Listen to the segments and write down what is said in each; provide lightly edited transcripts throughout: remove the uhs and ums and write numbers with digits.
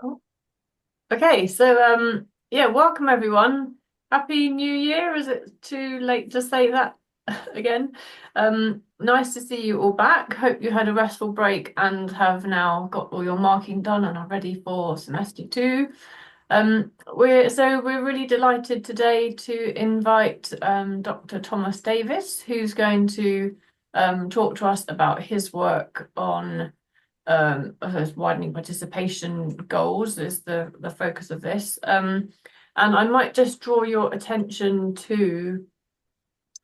Oh, okay, so yeah, welcome everyone. Happy New Year. Is it too late to say that again? Nice to see you all back. Hope you had a restful break and have now got all your marking done and are ready for semester two. We're really delighted today to invite Dr. Thomas Davies, who's going to talk to us about his work on I suppose widening participation goals is the focus of this. And I might just draw your attention to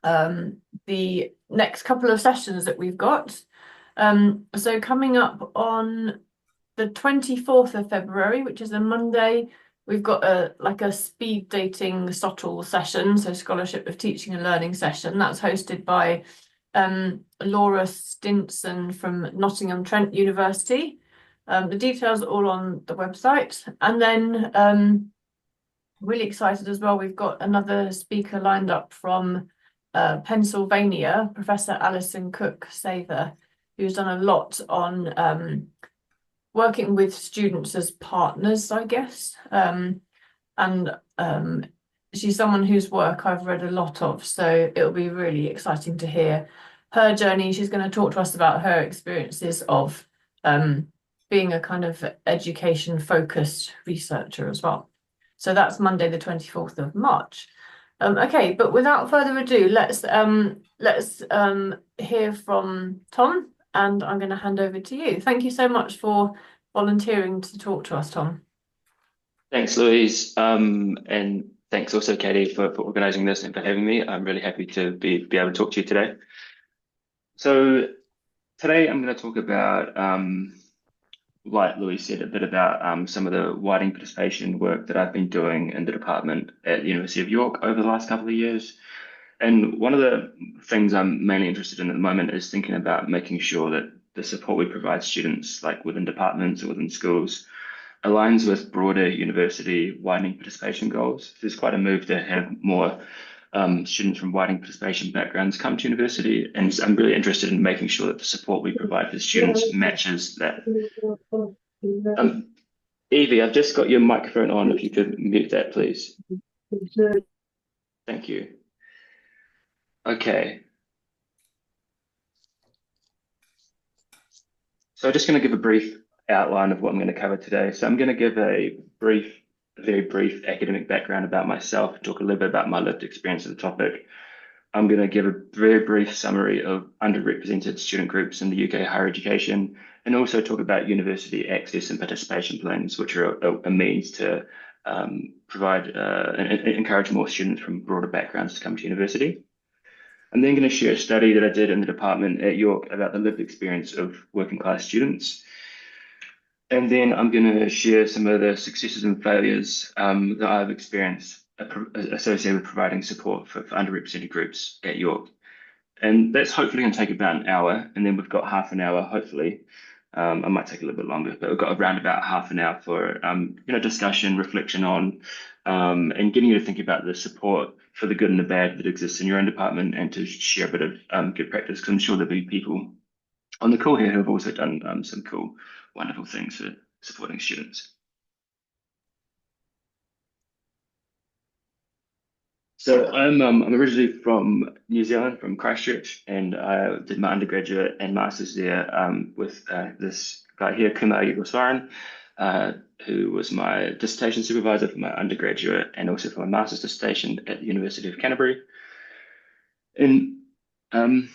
the next couple of sessions that we've got. So coming up on the 24th of February, which is a Monday, we've got a speed dating SOTL session, so Scholarship of Teaching and Learning session. That's hosted by Laura Stinson from Nottingham Trent University. The details are all on the website. And then really excited as well, we've got another speaker lined up from Pennsylvania, Professor Alison Cook Sather, who's done a lot on working with students as partners, I guess. And she's someone whose work I've read a lot of, so it'll be really exciting to hear her journey. She's going to talk to us about her experiences of being a kind of education focused researcher as well. So that's Monday, the 24th of March. Okay, but without further ado, let's hear from Tom, and I'm going to hand over to you. Thank you so much for volunteering to talk to us, Tom. Thanks, Louise. And thanks also, Katie, for organizing this and for having me. I'm really happy to be able to talk to you today. So today I'm going to talk about, like Louise said, a bit about some of the widening participation work that I've been doing in the department at the University of York over the last couple of years. And one of the things I'm mainly interested in at the moment is thinking about making sure that the support we provide students, like within departments or within schools, aligns with broader university widening participation goals. There's quite a move to have more students from widening participation backgrounds come to university, and I'm really interested in making sure that the support we provide for students matches that. Um, Evie, I've just got your microphone on. If you could mute that, please. Thank you. Okay, so I'm just going to give a brief outline of what I'm going to cover today. So I'm going to give a very brief academic background about myself, talk a little bit about my lived experience of the topic. I'm going to give a very brief summary of underrepresented student groups in the UK higher education, and also talk about university access and participation plans, which are a means to provide and encourage more students from broader backgrounds to come to university. I'm then going to share a study that I did in the department at York about the lived experience of working class students. And then I'm going to share some of the successes and failures that I've experienced associated with providing support for underrepresented groups at York. And that's hopefully going to take about an hour. And then we've got half an hour, hopefully. I might take a little bit longer, but we've got around about half an hour for discussion, reflection on, and getting you to think about the support for the good and the bad that exists in your own department, and to share a bit of good practice, because I'm sure there'll be people on the call here who have also done some cool, wonderful things for supporting students. So I'm originally from New Zealand, from Christchurch, and I did my undergraduate and master's there with this guy here, Kumar Yugoswaran, who was my dissertation supervisor for my undergraduate and also for my master's dissertation at the University of Canterbury. And um,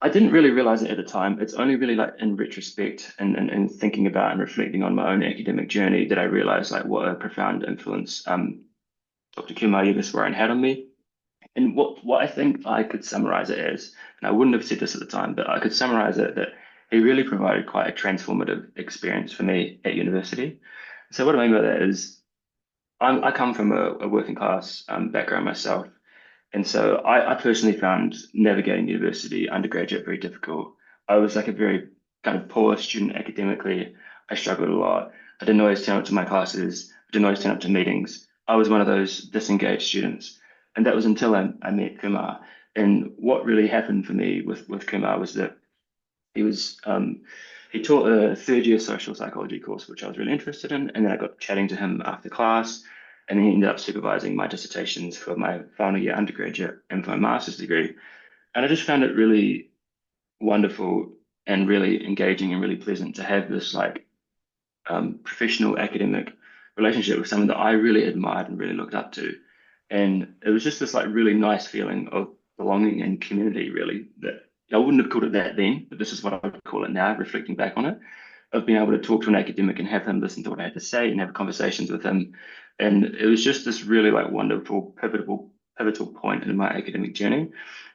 I didn't really realize it at the time. It's only really like in retrospect and thinking about and reflecting on my own academic journey that I realized like what a profound influence Dr. Kumar Yugoswaran had on me. And what I think I could summarize it as, and I wouldn't have said this at the time, but I could summarize it that he really provided quite a transformative experience for me at university. So what I mean by that is I come from a working class background myself. And so I personally found navigating university undergraduate very difficult. I was like a very kind of poor student academically. I struggled a lot. I didn't always turn up to my classes. I didn't always turn up to meetings. I was one of those disengaged students. And that was until I met Kumar. And what really happened for me with Kumar was that he was he taught a third year social psychology course, which I was really interested in. And then I got chatting to him after class, and then he ended up supervising my dissertations for my final year undergraduate and for my master's degree. And I just found it really wonderful and really engaging and really pleasant to have this like professional academic relationship with someone that I really admired and really looked up to. And it was just this like really nice feeling of belonging and community, really, that I wouldn't have called it that then, but this is what I would call it now, reflecting back on it, of being able to talk to an academic and have him listen to what I had to say and have conversations with him. And it was just this really like wonderful, pivotal point in my academic journey.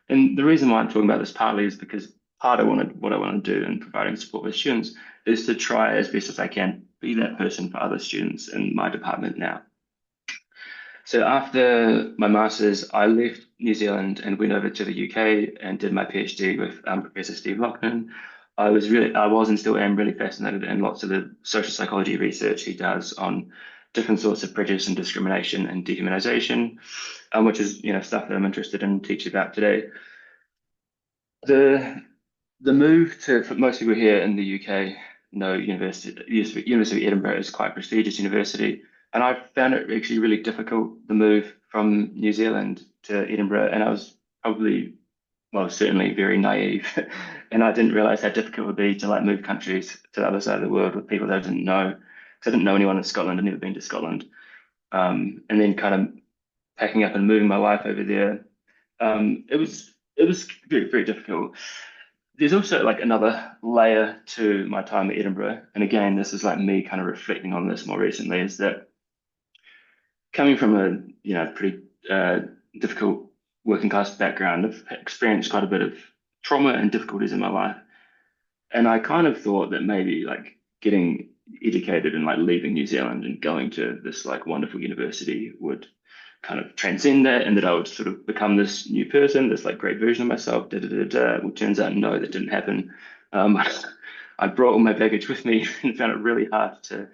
And the reason why I'm talking about this partly is because what I want to do in providing support with students is to try as best as I can be that person for other students in my department now. So after my master's, I left New Zealand and went over to the UK and did my PhD with Professor Steve Loughnane. I was and still am really fascinated in lots of the social psychology research he does on different sorts of prejudice and discrimination and dehumanization, which is stuff that I'm interested in teaching about today. The move to for most people here in the UK know University of Edinburgh is quite a prestigious university, and I found it actually really difficult the move from New Zealand to Edinburgh, and I was probably well certainly very naive, and I didn't realize how difficult it would be to like move countries to the other side of the world with people that I didn't know, because I didn't know anyone in Scotland. I'd never been to Scotland, and then kind of packing up and moving my life over there. It was very, very difficult. There's also like another layer to my time at Edinburgh, and again, this is like me kind of reflecting on this more recently, is that coming from a pretty difficult working class background, I've experienced quite a bit of trauma and difficulties in my life, and I kind of thought that maybe like getting educated and like leaving New Zealand and going to this like wonderful university would kind of transcend that, and that I would sort of become this new person, this like great version of myself. Well, turns out no, that didn't happen. Um, I brought all my baggage with me and found it really hard to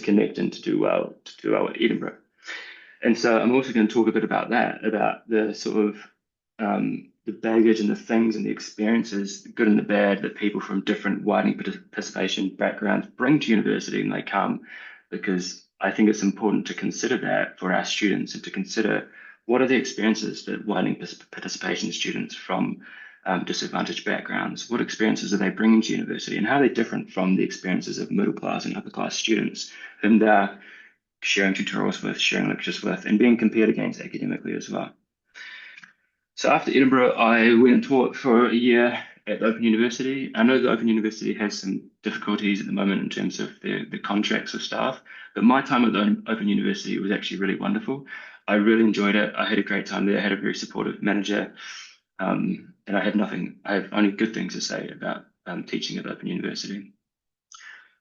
connect and to do well at Edinburgh. And so I'm also going to talk a bit about that, about the sort of the baggage and the things and the experiences, the good and the bad, that people from different widening participation backgrounds bring to university when they come, because I think it's important to consider that for our students and to consider what are the experiences that widening participation students from disadvantaged backgrounds, what experiences are they bringing to university, and how are they different from the experiences of middle class and upper class students whom they're sharing tutorials with, sharing lectures with, and being compared against academically as well. So after Edinburgh, I went and taught for a year at Open University. I know that Open University has some difficulties at the moment in terms of the contracts of staff, but my time at Open University was actually really wonderful. I really enjoyed it. I had a great time there. I had a very supportive manager, and I have only good things to say about teaching at Open University.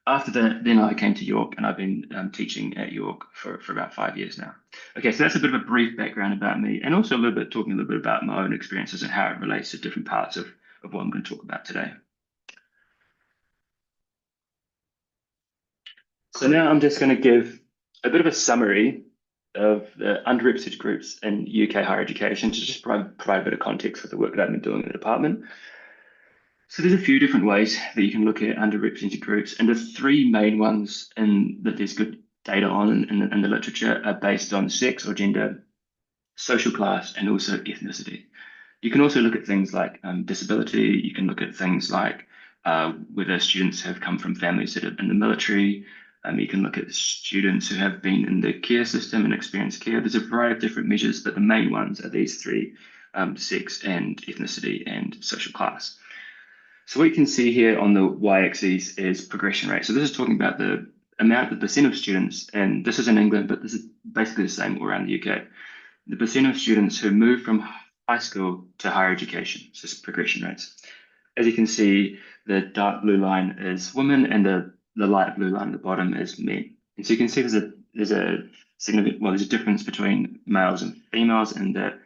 After that, then I came to York, and I've been teaching at York for about 5 years now. Okay, so that's a bit of a brief background about me, and also talking a little bit about my own experiences and how it relates to different parts of what I'm going to talk about today. So now I'm just going to give a bit of a summary of the underrepresented groups in UK higher education to just provide a bit of context for the work that I've been doing in the department. So there's a few different ways that you can look at underrepresented groups, and the three main ones that there's good data on in the literature are based on sex or gender, social class, and also ethnicity. You can also look at things like disability. You can look at things like whether students have come from families that are in the military. You can look at students who have been in the care system and experienced care. There's a variety of different measures, but the main ones are these three: sex and ethnicity and social class. So what you can see here on the y-axis is progression rate. So this is talking about the percent of students, and this is in England, but this is basically the same all around the UK. The percent of students who move from high school to higher education, so this is progression rates. As you can see, the dark blue line is women, and the light blue line at the bottom is men. And so you can see there's a difference between males and females, and that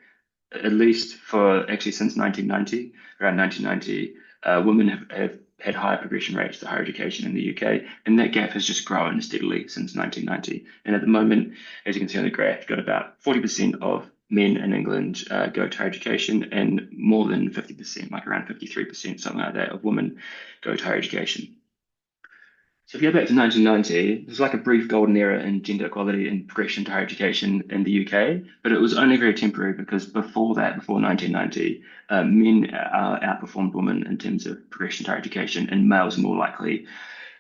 at least for actually since 1990, around 1990. Women have had higher progression rates to higher education in the UK, and that gap has just grown steadily since 1990. And at the moment, as you can see on the graph, you've got about 40% of men in England go to higher education, and more than 50%, like around 53%, something like that, of women go to higher education. So if you go back to 1990, there's like a brief golden era in gender equality and progression to higher education in the UK, but it was only very temporary because before that, before 1990, men outperformed women in terms of progression to higher education, and males are more likely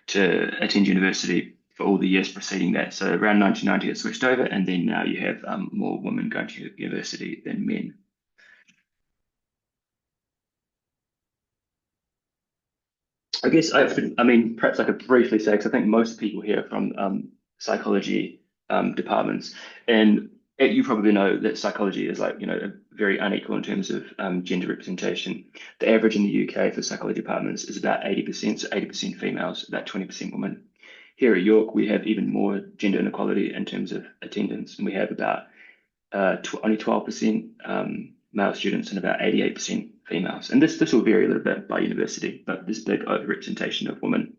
to attend university for all the years preceding that. So around 1990, it switched over, and then now you have more women going to university than men. I guess I mean, perhaps I could briefly say, because I think most people here from psychology departments, and you probably know that psychology is like, very unequal in terms of gender representation. The average in the UK for psychology departments is about 80%, so 80% females, about 20% women. Here at York, we have even more gender inequality in terms of attendance, and we have about only 12% male students and about 88% females. And this will vary a little bit by university, but there's big overrepresentation of women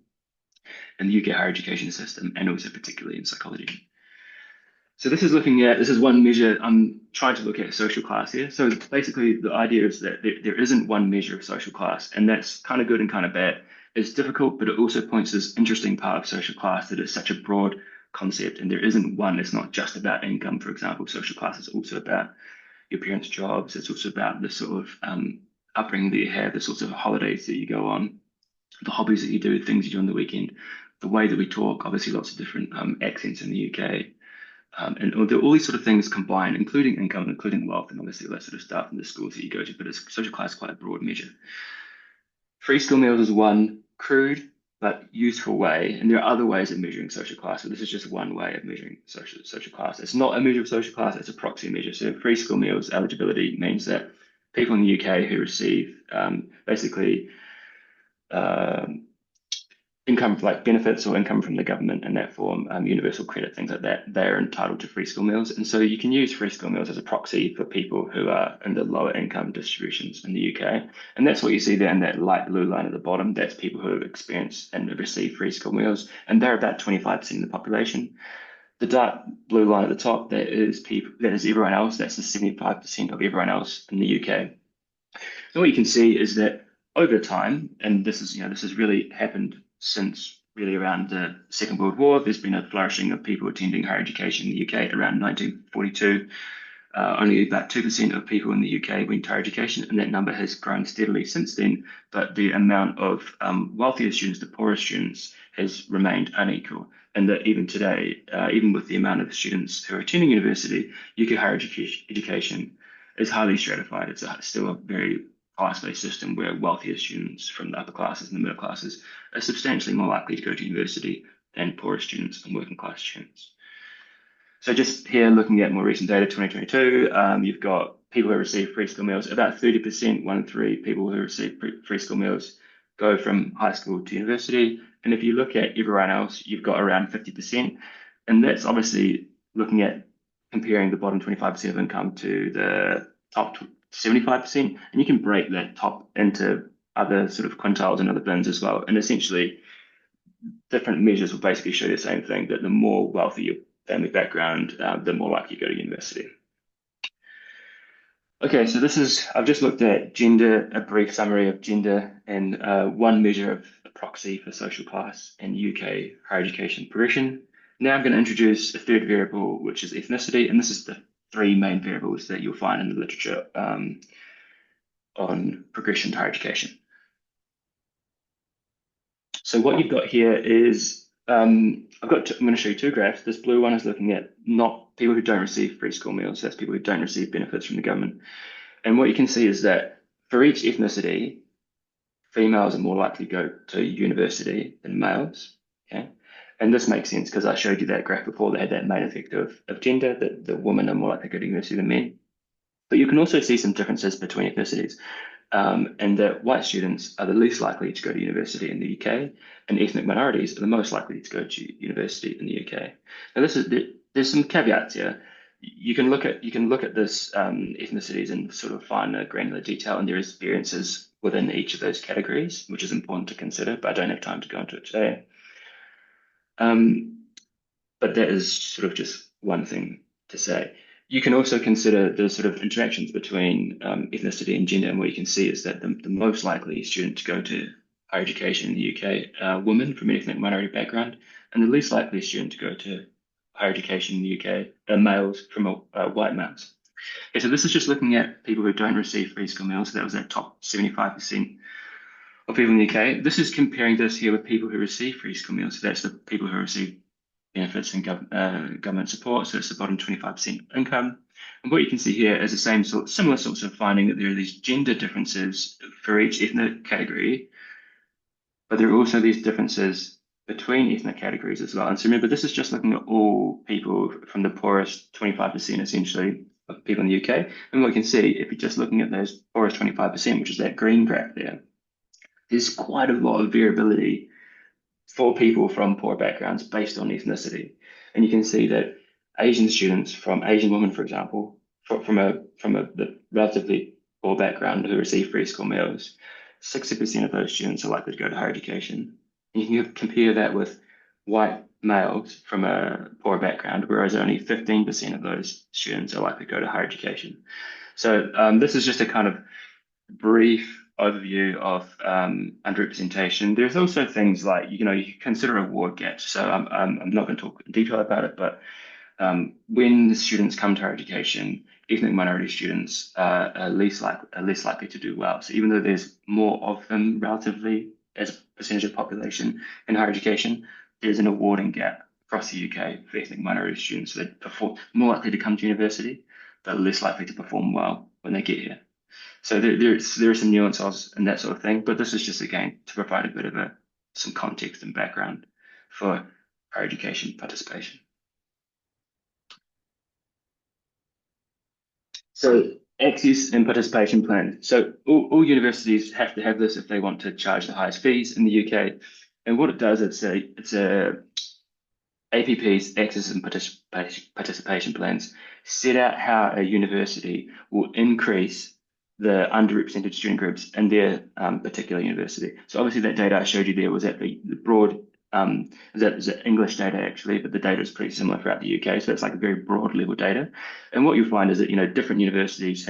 in the UK higher education system and also particularly in psychology. So this is one measure. I'm trying to look at social class here. So basically the idea is that there isn't one measure of social class, and that's kind of good and kind of bad. It's difficult, but it also points to this interesting part of social class that it's such a broad concept, and there isn't one. It's not just about income, for example. Social class is also about your parents' jobs. It's also about the sort of upbringing that you have, the sorts of holidays that you go on, the hobbies that you do, things you do on the weekend, the way that we talk. Obviously, lots of different accents in the UK. And all these sort of things combined, including income, including wealth, and obviously all that sort of stuff in the schools that you go to. But it's social class is quite a broad measure. Free school meals is one crude but useful way, and there are other ways of measuring social class. So this is just one way of measuring social class. It's not a measure of social class; it's a proxy measure. So free school meals eligibility means that people in the UK who receive basically um, income like benefits or income from the government in that form, universal credit, things like that, they're entitled to free school meals. And so you can use free school meals as a proxy for people who are in the lower income distributions in the UK. And that's what you see there in that light blue line at the bottom. That's people who have experienced and have received free school meals. And they're about 25% of the population. The dark blue line at the top, that is everyone else. That's the 75% of everyone else in the UK. And what you can see is that over time, and this has really happened since really around the Second World War, there's been a flourishing of people attending higher education in the UK around 1942. Only about 2% of people in the UK went to higher education, and that number has grown steadily since then. But the amount of wealthier students to poorer students has remained unequal. And that even today, even with the amount of students who are attending university, UK higher education is highly stratified. It's still a very class-based system where wealthier students from the upper classes and the middle classes are substantially more likely to go to university than poorer students and working class students. So just here looking at more recent data, 2022, you've got people who receive free school meals. About 30%, 1 in 3 people who receive free school meals go from high school to university. And if you look at everyone else, you've got around 50%. And that's obviously looking at comparing the bottom 25% of income to the top 75%. And you can break that top into other sort of quintiles and other bins as well. And essentially, different measures will basically show the same thing, that the more wealthy your family background, the more likely you go to university. Okay, so I've just looked at gender, a brief summary of gender, and one measure of a proxy for social class and UK higher education progression. Now I'm going to introduce a third variable, which is ethnicity, and this is the 3 main variables that you'll find in the literature on progression to higher education. So what you've got here is I'm going to show you 2 graphs. This blue one is looking at not people who don't receive free school meals. That's people who don't receive benefits from the government. And what you can see is that for each ethnicity, females are more likely to go to university than males. Okay, and this makes sense because I showed you that graph before that had that main effect of gender, that the women are more likely to go to university than men. But you can also see some differences between ethnicities. And that white students are the least likely to go to university in the UK, and ethnic minorities are the most likely to go to university in the UK. Now, there's some caveats here. You can look at this ethnicities and sort of find a granular detail, and there is variances within each of those categories, which is important to consider. But I don't have time to go into it today. But that is sort of just one thing to say. You can also consider the sort of interactions between ethnicity and gender, and what you can see is that the most likely student to go to higher education in the UK are women from an ethnic minority background, and the least likely student to go to higher education in the UK are males from white males. Okay, so this is just looking at people who don't receive free school meals. So that was that top 75% of people in the UK. This is comparing this here with people who receive free school meals. So that's the people who receive benefits and government support. So it's the bottom 25% income. And what you can see here is the similar sorts of finding that there are these gender differences for each ethnic category, but there are also these differences between ethnic categories as well. And so remember, this is just looking at all people from the poorest 25% essentially of people in the UK. And what you can see, if you're just looking at those poorest 25%, which is that green graph there, there's quite a lot of variability for people from poor backgrounds based on ethnicity. And you can see that Asian students from Asian women, for example, the relatively poor background who receive free school meals, 60% of those students are likely to go to higher education. And you can compare that with white males from a poor background, whereas only 15% of those students are likely to go to higher education. So this is just a kind of brief overview of underrepresentation. There's also things like, you consider award gaps. So I'm not going to talk in detail about it, but when the students come to higher education, ethnic minority students are less likely to do well. So even though there's more of them relatively as a percentage of population in higher education, there's an awarding gap across the UK for ethnic minority students. So they perform more likely to come to university, but less likely to perform well when they get here. So there are some nuances and that sort of thing, but this is just again to provide a bit of some context and background for higher education participation. So access and participation plans. So all universities have to have this if they want to charge the highest fees in the UK. And what it does, it's a APP's access and participation plans set out how a university will increase the underrepresented student groups in their particular university. So obviously that data I showed you there was at the broad, is that English data actually, but the data is pretty similar throughout the UK. So it's like a very broad level data. And what you'll find is that, different universities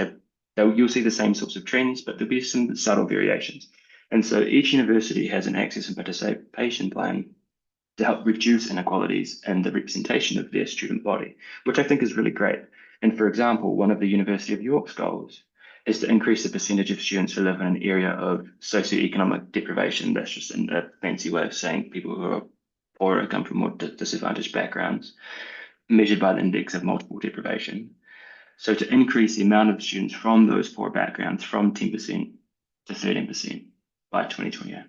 you'll see the same sorts of trends, but there'll be some subtle variations. And so each university has an access and participation plan to help reduce inequalities in the representation of their student body, which I think is really great. And for example, one of the University of York's goals is to increase the percentage of students who live in an area of socioeconomic deprivation. That's just a fancy way of saying people who are poorer, come from more disadvantaged backgrounds, measured by the index of multiple deprivation. So to increase the amount of students from those poor backgrounds from 10% to 13% by 2028.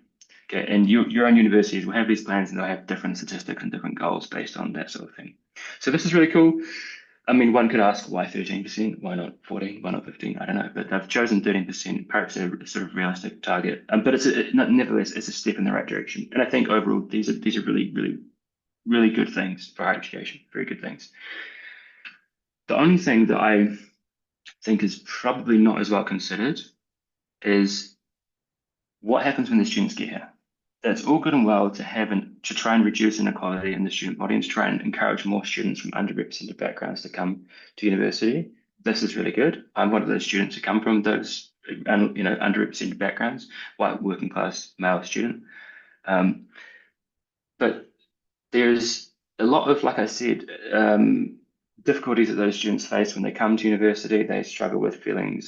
Okay, and your own universities will have these plans and they'll have different statistics and different goals based on that sort of thing. So this is really cool. I mean, one could ask why 13%? Why not 14? Why not 15? I don't know, but they've chosen 13%, perhaps a sort of realistic target. But nevertheless, it's a step in the right direction. And I think overall, these are really, really, really good things for higher education. Very good things. The only thing that I think is probably not as well considered is what happens when the students get here. That's all good and well to try and reduce inequality in the student body and to try and encourage more students from underrepresented backgrounds to come to university. This is really good. I'm one of those students who come from those underrepresented backgrounds, white working class male student. But there's a lot of, like I said, difficulties that those students face when they come to university. They struggle with feeling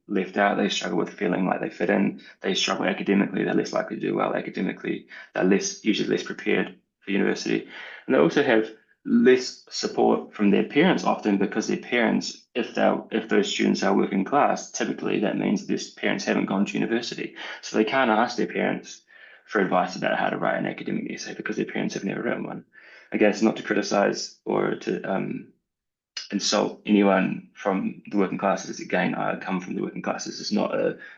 left out. They struggle with feeling like they fit in. They struggle academically. They're less likely to do well academically. They're usually less prepared for university. And they also have less support from their parents often because their parents, if those students are working class, typically that means their parents haven't gone to university. So they can't ask their parents for advice about how to write an academic essay because their parents have never written one. Again, it's not to criticize or to insult anyone from the working classes. Again, I come from the working classes. It's not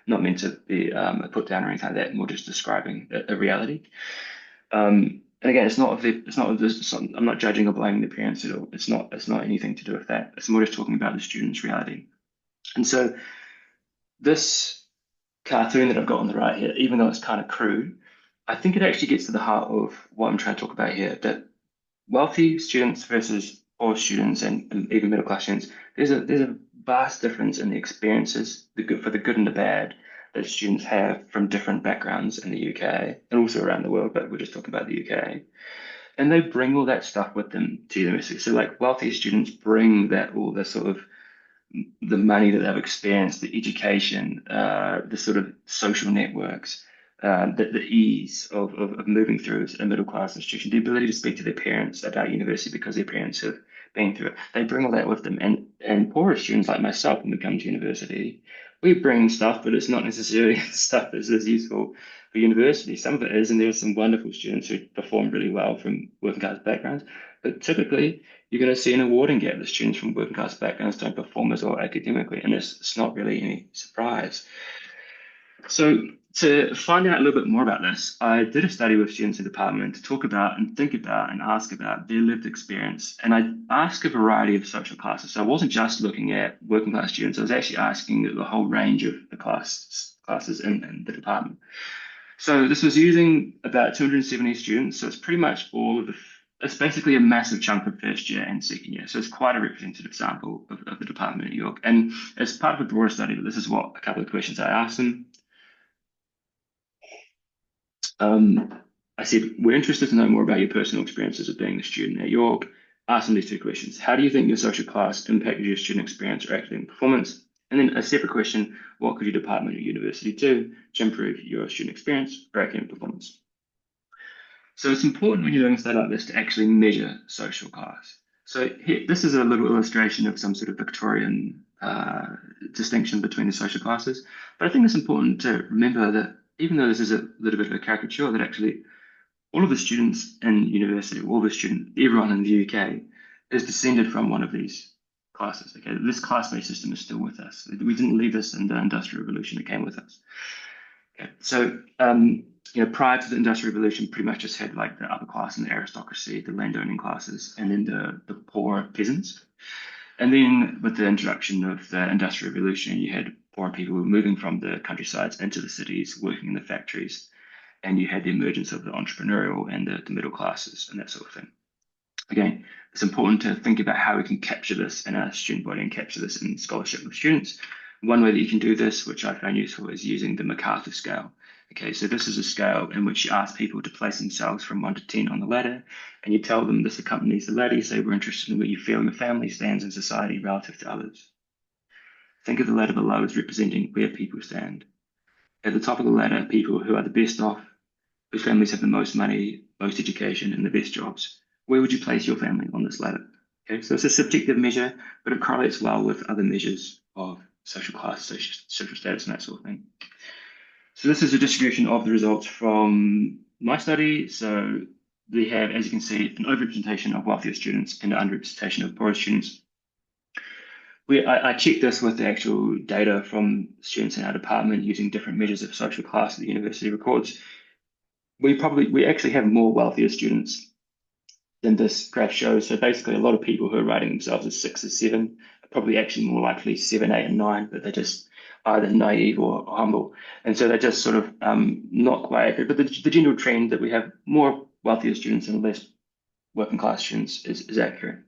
meant to be a put down or anything like that. More just describing a reality. And again, I'm not judging or blaming the parents at all. It's not anything to do with that. It's more just talking about the student's reality. And so this cartoon that I've got on the right here, even though it's kind of crude, I think it actually gets to the heart of what I'm trying to talk about here. That wealthy students versus poor students and even middle class students, there's a vast difference in the experiences, for the good and the bad, that students have from different backgrounds in the UK and also around the world, but we're just talking about the UK. And they bring all that stuff with them to university. So like wealthy students bring that all the sort of the money that they've experienced, the education, the sort of social networks, the ease of moving through a middle class institution, the ability to speak to their parents about university because their parents have been through it. They bring all that with them. And poorer students like myself, when we come to university, we bring stuff, but it's not necessarily stuff that's as useful for university. Some of it is, and there's some wonderful students who perform really well from working class backgrounds. But typically, you're going to see an awarding gap. The students from working class backgrounds don't perform as well academically, and it's not really any surprise. So to find out a little bit more about this, I did a study with students in the department to talk about and think about and ask about their lived experience. And I asked a variety of social classes. So I wasn't just looking at working class students, I was actually asking the whole range of the classes in the department. So this was using about 270 students. So it's pretty much all of it's basically a massive chunk of first year and second year. So it's quite a representative sample of the department at York. And as part of a broader study, this is what a couple of questions I asked them. I said, we're interested to know more about your personal experiences of being a student at York. Ask them these two questions. How do you think your social class impacted your student experience or academic performance? And then a separate question, what could your department or university do to improve your student experience or academic performance? So it's important when you're doing a study like this to actually measure social class. So here, this is a little illustration of some sort of Victorian distinction between the social classes. But I think it's important to remember that even though this is a little bit of a caricature, that actually all of the students in university, everyone in the UK is descended from one of these classes. Okay, this class-based system is still with us. We didn't leave this in the Industrial Revolution; it came with us. Okay, so prior to the Industrial Revolution, pretty much just had like the upper class and the aristocracy, the landowning classes, and then the poor peasants. And then with the introduction of the Industrial Revolution, you had poor people moving from the countrysides into the cities, working in the factories, and you had the emergence of the entrepreneurial and the middle classes and that sort of thing. Again, it's important to think about how we can capture this in our student body and capture this in scholarship with students. One way that you can do this, which I found useful, is using the MacArthur scale. Okay, so this is a scale in which you ask people to place themselves from 1 to 10 on the ladder, and you tell them this accompanies the ladder. You say we're interested in where you feel your family stands in society relative to others. Think of the ladder below as representing where people stand. At the top of the ladder, people who are the best off, whose families have the most money, most education, and the best jobs. Where would you place your family on this ladder? Okay, so it's a subjective measure, but it correlates well with other measures of social class, social status, and that sort of thing. So this is a distribution of the results from my study. So we have, as you can see, an overrepresentation of wealthier students and an underrepresentation of poorer students. I checked this with the actual data from students in our department using different measures of social class that the university records. We actually have more wealthier students than this graph shows. So basically, a lot of people who are rating themselves as 6 or 7 are probably actually more likely 7, 8, and 9, but they're just either naive or humble. And so they're just sort of not quite accurate. But the general trend that we have more wealthier students and less working class students is accurate.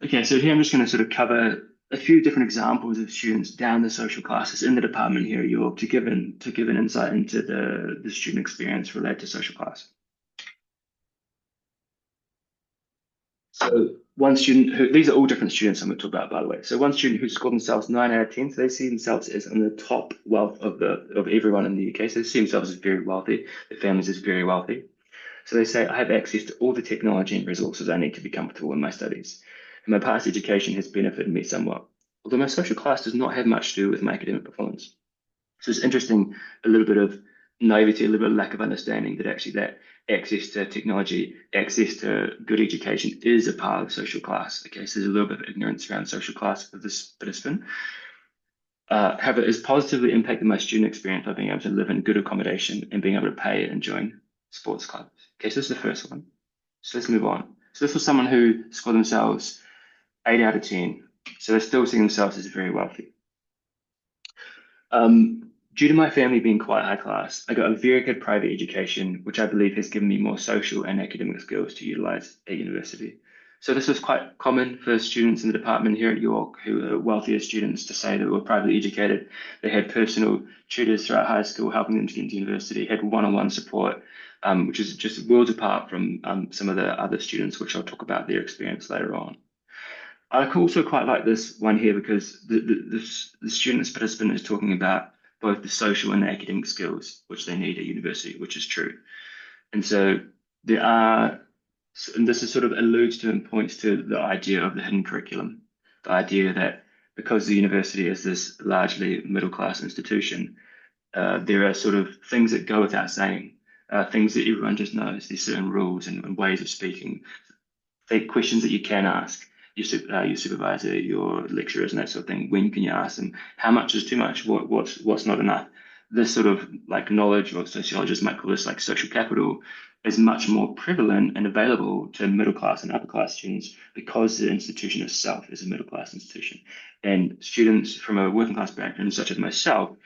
Okay, so here I'm just going to sort of cover a few different examples of students down the social classes in the department here at York to give an insight into the student experience related to social class. So one student who, these are all different students I'm going to talk about, by the way. So one student who scored themselves 9 out of 10, so they see themselves as in the top wealth of everyone in the UK. So they see themselves as very wealthy, their families as very wealthy. So they say, I have access to all the technology and resources I need to be comfortable in my studies. And my past education has benefited me somewhat. Although my social class does not have much to do with my academic performance. So it's interesting, a little bit of naivety, a little bit of lack of understanding that actually that access to technology, access to good education is a part of social class. Okay, so there's a little bit of ignorance around social class of this participant. However, it's positively impacted my student experience by being able to live in good accommodation and being able to pay and join sports clubs. Okay, so this is the first one. So let's move on. So this was someone who scored themselves 8 out of 10. So they're still seeing themselves as very wealthy. Due to my family being quite high class, I got a very good private education, which I believe has given me more social and academic skills to utilize at university. So this was quite common for students in the department here at York who are wealthier students to say that were privately educated. They had personal tutors throughout high school helping them to get into university, had one-on-one support, which is just worlds apart from some of the other students, which I'll talk about their experience later on. I also quite like this one here because the student's participant is talking about both the social and the academic skills which they need at university, which is true. And so there are, and this is sort of alludes to and points to the idea of the hidden curriculum, the idea that because the university is this largely middle class institution, there are sort of things that go without saying, things that everyone just knows. There's certain rules and ways of speaking, questions that you can ask your supervisor, your lecturers, and that sort of thing. When can you ask them? How much is too much? What's not enough? This sort of like knowledge, or sociologists might call this like social capital, is much more prevalent and available to middle class and upper class students because the institution itself is a middle class institution. And students from a working class background, such as myself,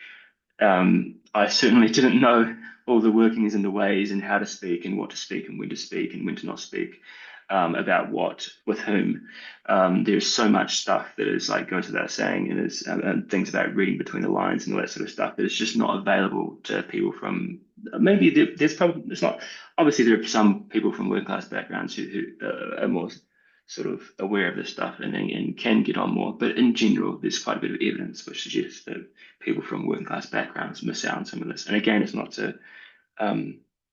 I certainly didn't know all the workings and the ways and how to speak and what to speak and when to not speak, about what with whom. There's so much stuff that is like goes without saying, and there's things about reading between the lines and all that sort of stuff that is just not available to people from maybe there's probably it's not obviously there are some people from working class backgrounds who are more sort of aware of this stuff and can get on more. But in general, there's quite a bit of evidence which suggests that people from working class backgrounds miss out on some of this. And again, it's not to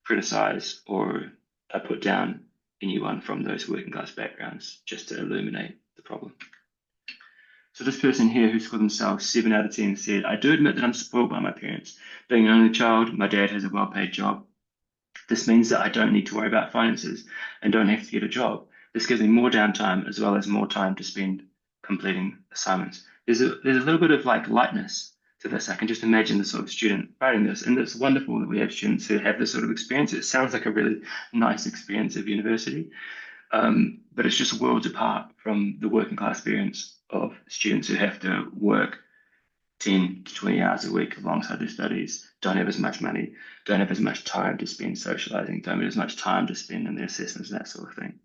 criticize or put down anyone from those working class backgrounds, just to illuminate the problem. So this person here who scored themselves 7 out of 10 said, I do admit that I'm spoiled by my parents. Being an only child, my dad has a well-paid job. This means that I don't need to worry about finances and don't have to get a job. This gives me more downtime as well as more time to spend completing assignments. There's a little bit of like lightness to this. I can just imagine the sort of student writing this, and it's wonderful that we have students who have this sort of experience. It sounds like a really nice experience of university, but it's just worlds apart from the working class experience of students who have to work 10 to 20 hours a week alongside their studies, don't have as much money, don't have as much time to spend socializing, don't have as much time to spend in their assessments and that sort of thing.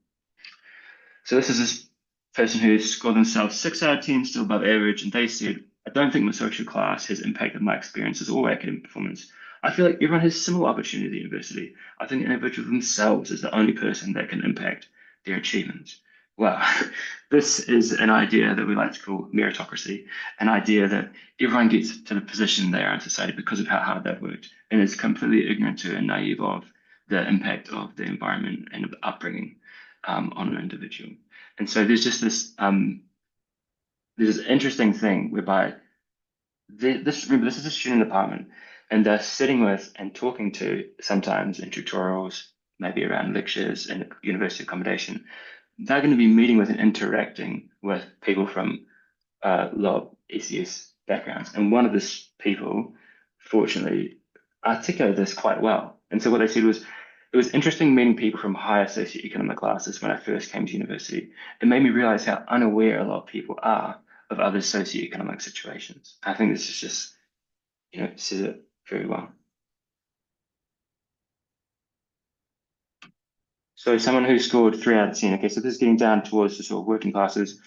So this is this person who scored themselves 6 out of 10, still above average, and they said, I don't think my social class has impacted my experiences or academic performance. I feel like everyone has similar opportunity at the university. I think the individual themselves is the only person that can impact their achievements. Well, this is an idea that we like to call meritocracy, an idea that everyone gets to the position they are in society because of how hard they've worked, and is completely ignorant to and naive of the impact of the environment and upbringing on an individual. And so there's just this interesting thing whereby remember, this is a student apartment, and they're sitting with and talking to sometimes in tutorials, maybe around lectures and university accommodation. They're going to be meeting with and interacting with people from low ECS backgrounds. And one of these people, fortunately, articulated this quite well. And so what they said was, it was interesting meeting people from higher socioeconomic classes when I first came to university. It made me realize how unaware a lot of people are of other socioeconomic situations. I think this is just, says it very well. So someone who scored 3 out of 10, okay, so this is getting down towards the sort of working classes,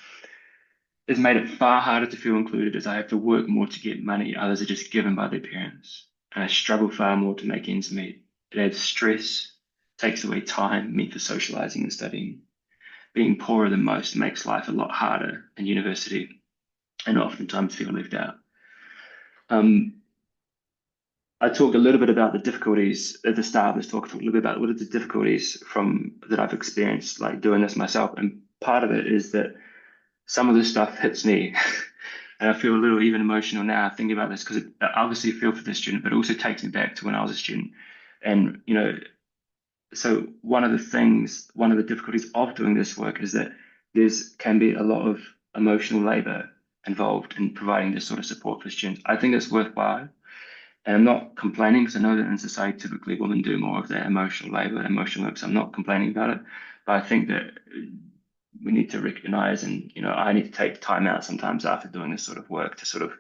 has made it far harder to feel included as I have to work more to get money others are just given by their parents. And I struggle far more to make ends meet. It adds stress, takes away time meant for socializing and studying. Being poorer than most makes life a lot harder in university and oftentimes feel left out. I talked a little bit about the difficulties at the start of this talk. I talked a little bit about what are the difficulties that I've experienced, like doing this myself. And part of it is that some of this stuff hits me, and I feel a little even emotional now thinking about this because I obviously feel for the student, but it also takes me back to when I was a student. And so one of the difficulties of doing this work is that can be a lot of emotional labor involved in providing this sort of support for students. I think it's worthwhile. And I'm not complaining because I know that in society, typically women do more of their emotional labor, emotional work. So I'm not complaining about it. But I think that we need to recognize, and, I need to take time out sometimes after doing this sort of work to sort of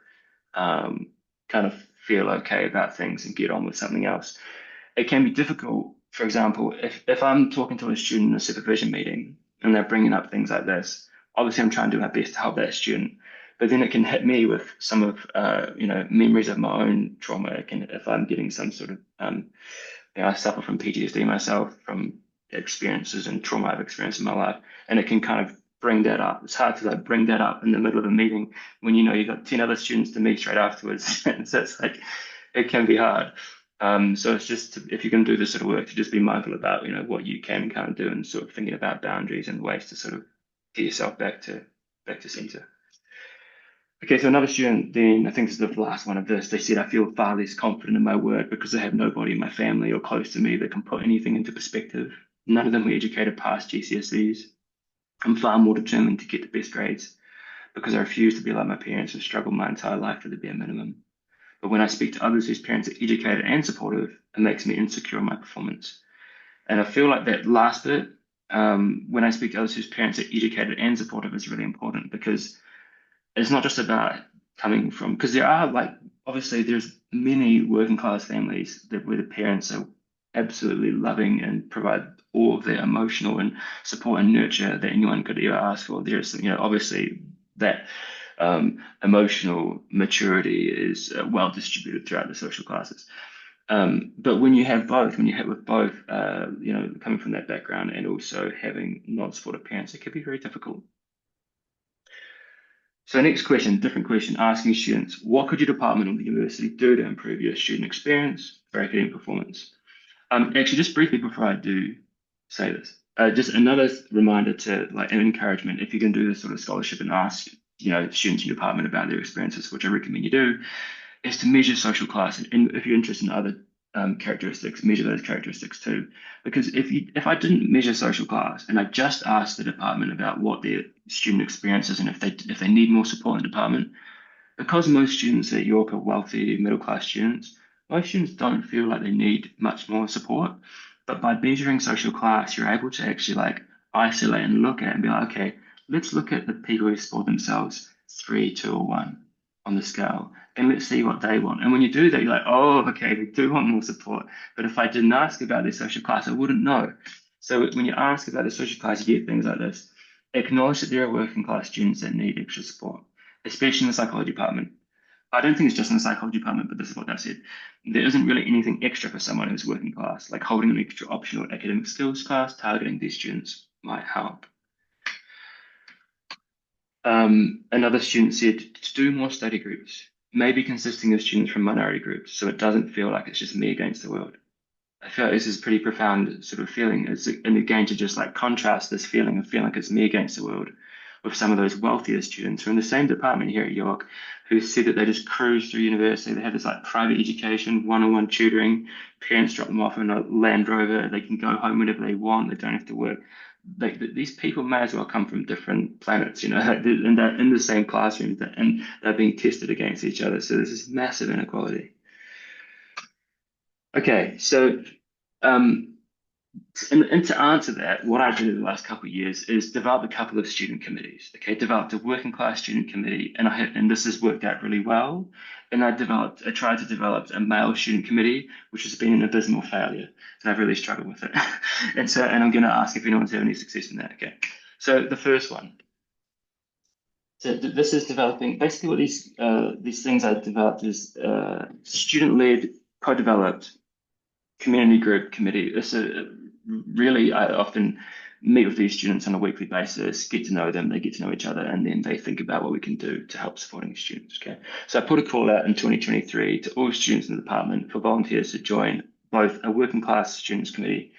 kind of feel okay about things and get on with something else. It can be difficult, for example, if I'm talking to a student in a supervision meeting, and they're bringing up things like this, obviously I'm trying to do my best to help that student. But then it can hit me with some of memories of my own trauma. It can, if I'm getting some sort of I suffer from PTSD myself from experiences and trauma I've experienced in my life, and it can kind of bring that up. It's hard to like bring that up in the middle of a meeting when you know you've got 10 other students to meet straight afterwards. And so it's like it can be hard. So it's just if you're going to do this sort of work, to just be mindful about what you can kind of do and sort of thinking about boundaries and ways to sort of get yourself back to center. Okay, so another student then, I think this is the last one of this, they said, I feel far less confident in my work because I have nobody in my family or close to me that can put anything into perspective. None of them were educated past GCSEs. I'm far more determined to get the best grades because I refuse to be like my parents who struggled my entire life for the bare minimum. But when I speak to others whose parents are educated and supportive, it makes me insecure in my performance. And I feel like that last bit, when I speak to others whose parents are educated and supportive, is really important because it's not just about coming from, because there are like, obviously there's many working class families where the parents are absolutely loving and provide all of the emotional and support and nurture that anyone could ever ask for. There's, obviously that emotional maturity is well distributed throughout the social classes. But when you have both, when you hit with both, coming from that background and also having non-supportive parents, it can be very difficult. So next question, different question, asking students, what could your department or the university do to improve your student experience for academic performance? Actually, just briefly before I do say this, just another reminder to like an encouragement, if you can do this sort of scholarship and ask, students in your department about their experiences, which I recommend you do, is to measure social class. And if you're interested in other characteristics, measure those characteristics too. Because if I didn't measure social class and I just asked the department about what their student experience is and if they need more support in the department, because most students at York are wealthy middle class students, most students don't feel like they need much more support. But by measuring social class, you're able to actually like isolate and look at and be like, okay, let's look at the people who scored themselves 3, 2, or 1 on the scale, and let's see what they want. And when you do that, you're like, oh, okay, they do want more support. But if I didn't ask about their social class, I wouldn't know. So when you ask about the social class, you get things like this. Acknowledge that there are working class students that need extra support, especially in the psychology department. I don't think it's just in the psychology department, but this is what they've said. There isn't really anything extra for someone who's working class, like holding an extra optional academic skills class targeting these students might help. Another student said to do more study groups, maybe consisting of students from minority groups, so it doesn't feel like it's just me against the world. I feel like this is a pretty profound sort of feeling. And again, to just like contrast this feeling of feeling like it's me against the world with some of those wealthier students who are in the same department here at York who said that they just cruise through university. They have this like private education, one-on-one tutoring. Parents drop them off in a Land Rover. They can go home whenever they want. They don't have to work. These people may as well come from different planets, and they're in the same classrooms and they're being tested against each other. So there's this massive inequality. Okay, so and to answer that, what I did in the last couple of years is develop a couple of student committees. Okay, developed a working class student committee, and this has worked out really well. And I tried to develop a male student committee, which has been an abysmal failure, and I've really struggled with it. and I'm going to ask if anyone's had any success in that. Okay, so the first one. So this is developing basically what these things I developed is student-led, co-developed community group committee. Really, I often meet with these students on a weekly basis, get to know them, they get to know each other, and then they think about what we can do to help supporting students. Okay, so I put a call out in 2023 to all students in the department for volunteers to join both a working class students committee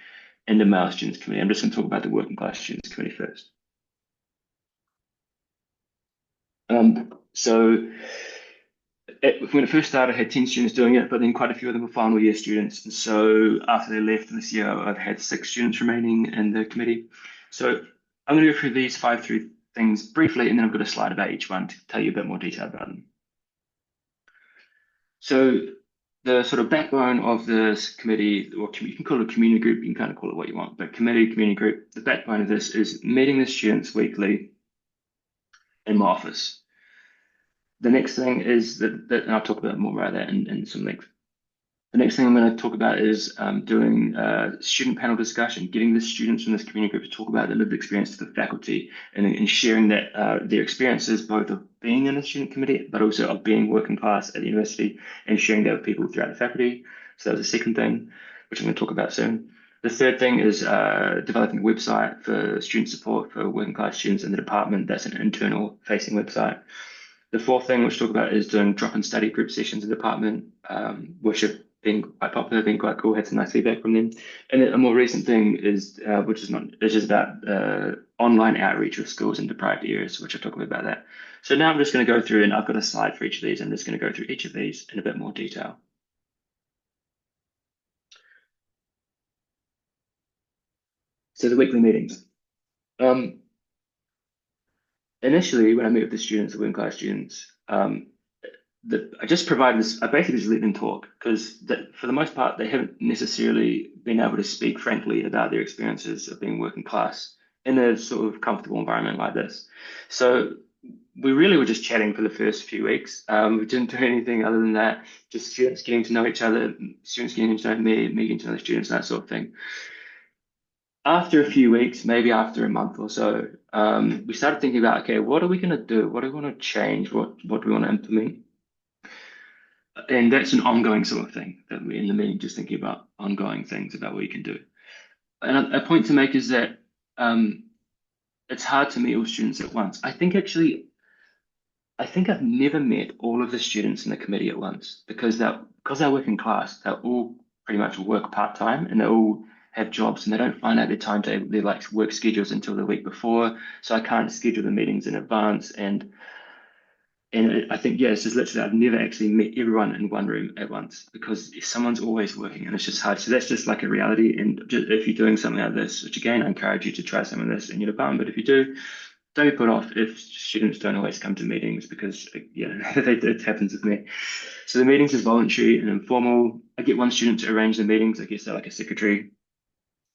and a male students committee. I'm just going to talk about the working class students committee first. So when it first started, I had 10 students doing it, but then quite a few of them were final year students. And so after they left this year, I've had 6 students remaining in the committee. So I'm going to go through these 5 things briefly, and then I've got a slide about each one to tell you a bit more detail about them. So the sort of backbone of this committee, or you can call it a community group, you can kind of call it what you want, but community group, the backbone of this is meeting the students weekly in my office. The next thing is that and I'll talk about more about that in some length. The next thing I'm going to talk about is doing student panel discussion, getting the students from this community group to talk about their lived experience to the faculty and sharing that their experiences both of being in the student committee, but also of being working class at the university and sharing that with people throughout the faculty. So that was the second thing, which I'm going to talk about soon. The third thing is developing a website for student support for working class students in the department. That's an internal facing website. The fourth thing which we'll talk about is doing drop-in study group sessions in the department, which have been quite popular, been quite cool, had some nice feedback from them. And then a more recent thing is, which is not, it's just about online outreach with schools in deprived areas, which I'll talk a bit about that. So now I'm just going to go through, and I've got a slide for each of these. I'm just going to go through each of these in a bit more detail. So the weekly meetings. Initially, when I met with the students, the working class students, I just provide this, I basically just let them talk because for the most part, they haven't necessarily been able to speak frankly about their experiences of being working class in a sort of comfortable environment like this. So we really were just chatting for the first few weeks. We didn't do anything other than that, just students getting to know each other, students getting to know me getting to know the students, that sort of thing. After a few weeks, maybe after a month or so, we started thinking about, okay, what are we going to do? What do we want to change? What do we want to implement? And that's an ongoing sort of thing that we're in the meeting just thinking about ongoing things about what you can do. And a point to make is that it's hard to meet all students at once. I think I've never met all of the students in the committee at once because they're working class, they all pretty much work part-time and they all have jobs and they don't find out their timetable, their like work schedules until the week before. So I can't schedule the meetings in advance and I think, yeah, it's just literally, I've never actually met everyone in one room at once because someone's always working and it's just hard. So that's just like a reality. And if you're doing something like this, which again, I encourage you to try some of this in your department, but if you do, don't be put off if students don't always come to meetings because, yeah, it happens with me. So the meetings is voluntary and informal. I get one student to arrange the meetings. I guess they're like a secretary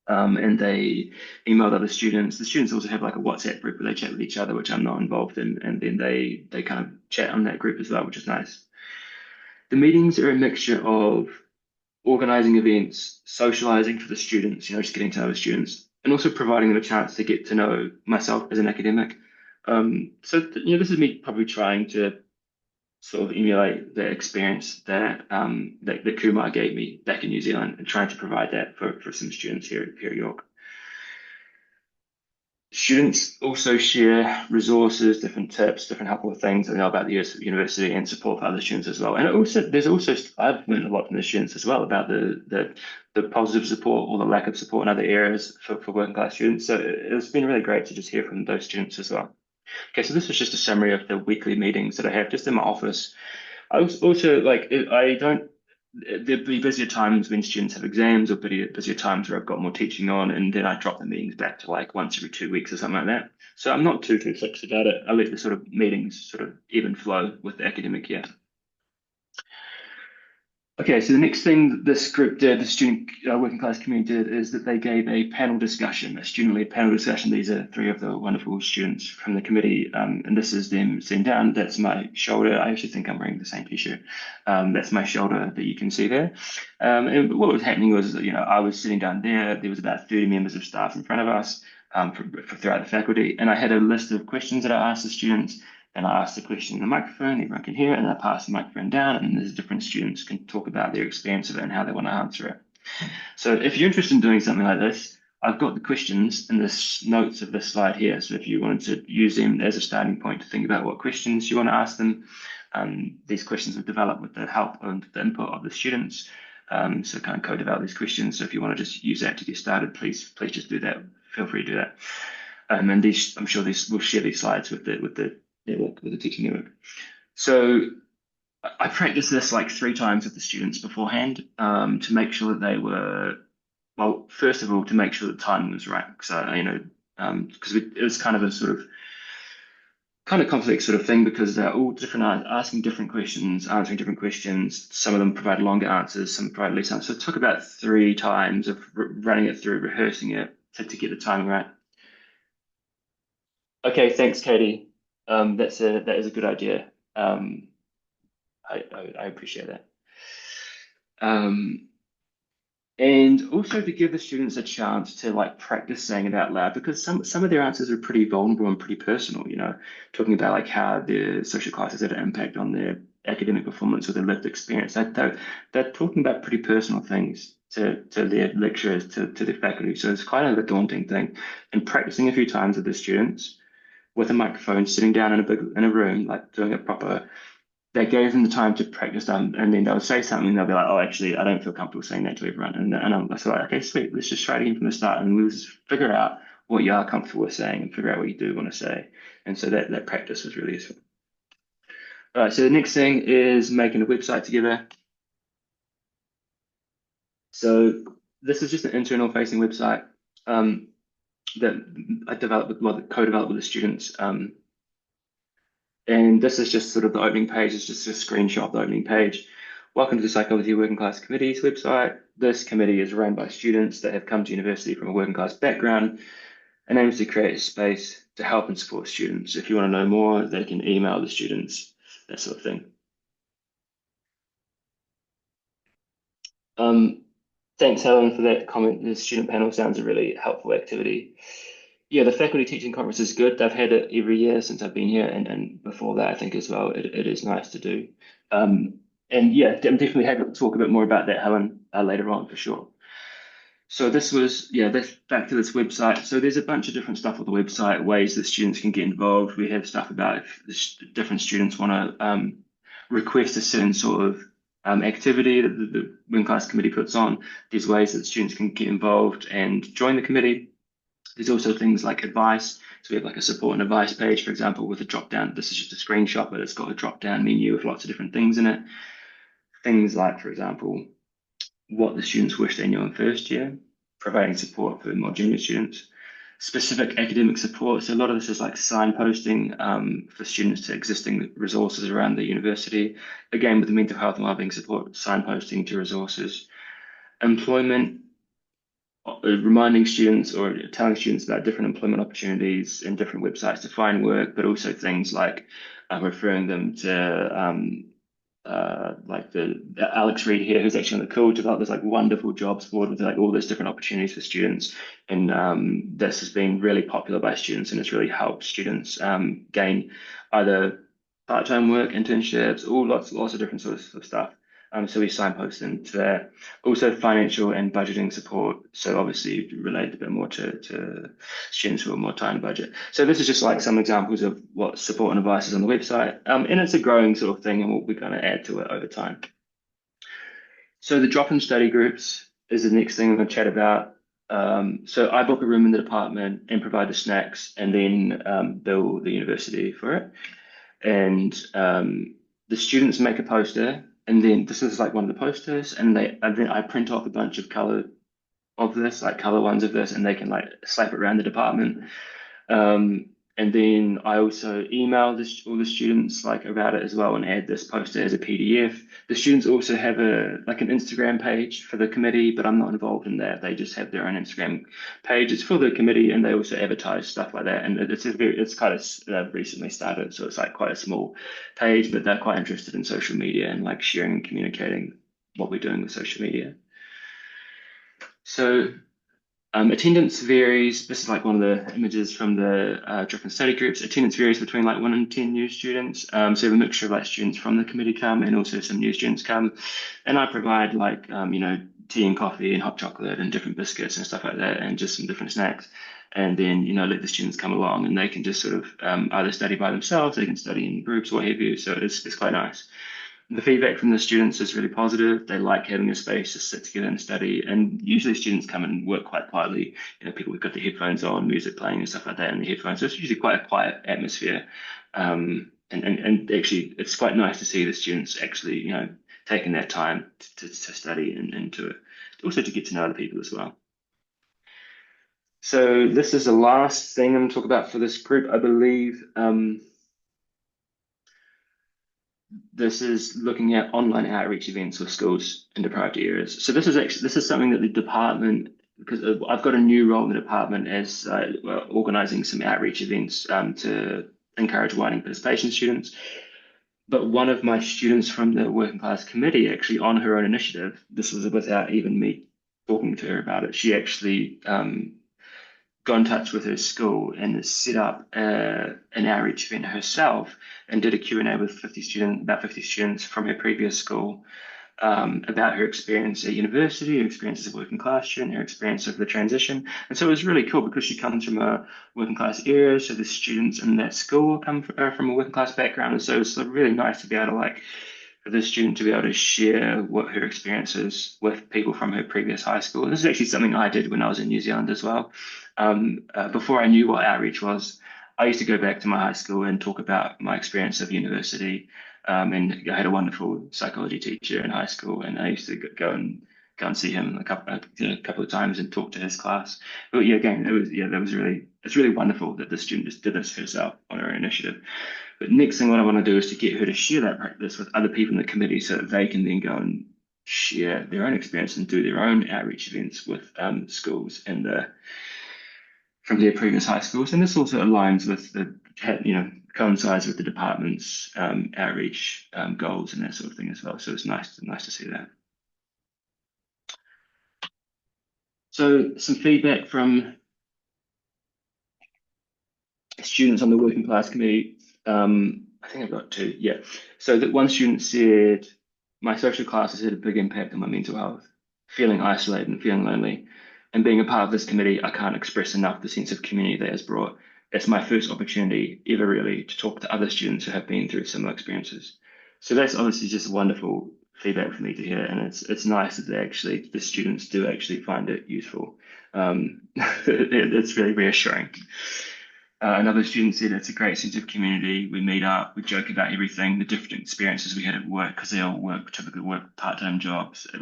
and they emailed other students. The students also have like a WhatsApp group where they chat with each other, which I'm not involved in, and then they kind of chat on that group as well, which is nice. The meetings are a mixture of organizing events, socializing for the students, just getting to know the students, and also providing them a chance to get to know myself as an academic. This is me probably trying to sort of emulate the experience that Kumar gave me back in New Zealand and trying to provide that for some students here at York. Students also share resources, different tips, different helpful things they know about the university and support for other students as well. And I've learned a lot from the students as well about the positive support or the lack of support in other areas for working class students. So it's been really great to just hear from those students as well. Okay, so this was just a summary of the weekly meetings that I have just in my office. I was also like, I don't, there'd be busier times when students have exams or busier times where I've got more teaching on, and then I drop the meetings back to like once every 2 weeks or something like that. So I'm not too fixed about it. I let the sort of meetings sort of ebb and flow with the academic year. Okay, so the next thing this group did, the student working class community did, is that they gave a panel discussion, a student-led panel discussion. These are three of the wonderful students from the committee, and this is them sitting down. That's my shoulder. I actually think I'm wearing the same t-shirt. That's my shoulder that you can see there. And what was happening was, I was sitting down there. There was about 30 members of staff in front of us throughout the faculty, and I had a list of questions that I asked the students. And I ask the question in the microphone, everyone can hear it, and I pass the microphone down, and there's different students can talk about their experience of it and how they want to answer it. So if you're interested in doing something like this, I've got the questions in the notes of this slide here. So if you wanted to use them as a starting point to think about what questions you want to ask them, these questions were developed with the help and the input of the students. So kind of co-develop these questions. So if you want to just use that to get started, please just do that. Feel free to do that. And I'm sure we'll share these slides with the network, with the teaching network. So I practiced this like 3 times with the students beforehand to make sure that they were, well, first of all, to make sure the timing was right. So, because it was kind of a sort of complex sort of thing because they're all different, asking different questions, answering different questions. Some of them provide longer answers, some provide less answers. So it took about 3 times of running it through, rehearsing it to get the timing right. Okay, thanks, Katie. That is a good idea. I appreciate that. Um, and also to give the students a chance to like practice saying it out loud because some of their answers are pretty vulnerable and pretty personal, talking about like how their social classes had an impact on their academic performance or their lived experience. They're talking about pretty personal things to their lecturers, to their faculty. So it's kind of a daunting thing. And practicing a few times with the students with a microphone, sitting down in a room, like doing a proper they gave them the time to practice them, and then they'll say something. They'll be like, "Oh, actually, I don't feel comfortable saying that to everyone." And I'm like, "Okay, sweet. Let's just try it again from the start, and we'll just figure out what you are comfortable with saying, and figure out what you do want to say." And so that practice was really useful. All right. So the next thing is making a website together. So this is just an internal facing website that I developed co-developed with the students. And this is just sort of the opening page. It's just a screenshot of the opening page. Welcome to the Psychology Working Class Committee's website. This committee is run by students that have come to university from a working class background and aims to create a space to help and support students. If you want to know more, they can email the students, that sort of thing. Um, Thanks, Helen, for that comment. The student panel sounds a really helpful activity. Yeah, the faculty teaching conference is good. I've had it every year since I've been here, and before that, I think as well, it is nice to do. And yeah, I'm definitely happy to talk a bit more about that, Helen, later on for sure. So this was, yeah, that's back to this website. So there's a bunch of different stuff on the website, ways that students can get involved. We have stuff about if different students want to request a certain sort of activity that the Wing Class Committee puts on. There's ways that students can get involved and join the committee. There's also things like advice. So we have like a support and advice page, for example, with a drop down. This is just a screenshot, but it's got a drop down menu with lots of different things in it. Things like, for example, what the students wish they knew in first year, providing support for more junior students, specific academic support. So a lot of this is like signposting for students to existing resources around the university. Again, with the mental health and wellbeing support, signposting to resources, employment, reminding students or telling students about different employment opportunities and different websites to find work, but also things like referring them to like the Alex Reed here, who's actually on the call, developed this like wonderful jobs board with like all those different opportunities for students, and this has been really popular by students, and it's really helped students gain either part-time work, internships, all lots of different sorts of stuff. So we signpost them to there. Also financial and budgeting support. So obviously related a bit more to students who are more time budget. So this is just like some examples of what support and advice is on the website. And it's a growing sort of thing and we're going to add to it over time. So the drop-in study groups is the next thing I'm going to chat about. So I book a room in the department and provide the snacks and then bill the university for it. And the students make a poster, and then this is like one of the posters, and then I print off a bunch of color of this, like color ones of this, and they can like slap it around the department. Um, and then I also email all the students like about it as well and add this poster as a PDF. The students also have a like an Instagram page for the committee, but I'm not involved in that. They just have their own Instagram page. It's for the committee, and they also advertise stuff like that. And it's kind of recently started, so it's like quite a small page, but they're quite interested in social media and like sharing and communicating what we're doing with social media. So attendance varies. This is like one of the images from the drop-in study groups. Attendance varies between like 1 and 10 new students. So we have a mixture of like students from the committee come and also some new students come. And I provide like, tea and coffee and hot chocolate and different biscuits and stuff like that and just some different snacks. And then, let the students come along and they can just sort of either study by themselves, they can study in groups, what have you. So it's quite nice. The feedback from the students is really positive. They like having a space to sit together and study. And usually students come and work quite quietly. People have got their headphones on, music playing and stuff like that in the headphones. So it's usually quite a quiet atmosphere. And actually, it's quite nice to see the students actually, taking that time to study and to also to get to know other people as well. So this is the last thing I'm going to talk about for this group, I believe. This is looking at online outreach events for schools in deprived areas. So this is something that the department, because I've got a new role in the department as organising some outreach events to encourage widening participation students. But one of my students from the working class committee, actually on her own initiative, this was without even me talking to her about it, she actually got in touch with her school and set up an outreach event herself and did a Q&A with about 50 students from her previous school about her experience at university, her experience as a working class student, her experience of the transition. And so it was really cool because she comes from a working class area, so the students in that school come from a working class background. And so it's really nice to be able to for the student to be able to share what her experience is with people from her previous high school. And this is actually something I did when I was in New Zealand as well. Before I knew what outreach was, I used to go back to my high school and talk about my experience of university. And I had a wonderful psychology teacher in high school, and I used to go and see him a couple of times and talk to his class. But yeah, again, it's really wonderful that the student just did this herself on her own initiative. But next thing what I want to do is to get her to share that practice with other people in the committee so that they can then go and share their own experience and do their own outreach events with schools from their previous high schools. And this also aligns with coincides with the department's outreach goals and that sort of thing as well. So it's nice to see that. So some feedback from students on the working class committee. I think I've got two. Yeah. So that one student said, my social class has had a big impact on my mental health, feeling isolated and feeling lonely. And being a part of this committee, I can't express enough the sense of community that has brought. It's my first opportunity ever really to talk to other students who have been through similar experiences. So that's obviously just wonderful feedback for me to hear. And it's nice that the students do actually find it useful. It's really reassuring. Another student said it's a great sense of community. We meet up, we joke about everything, the different experiences we had at work, because they all typically work part-time jobs at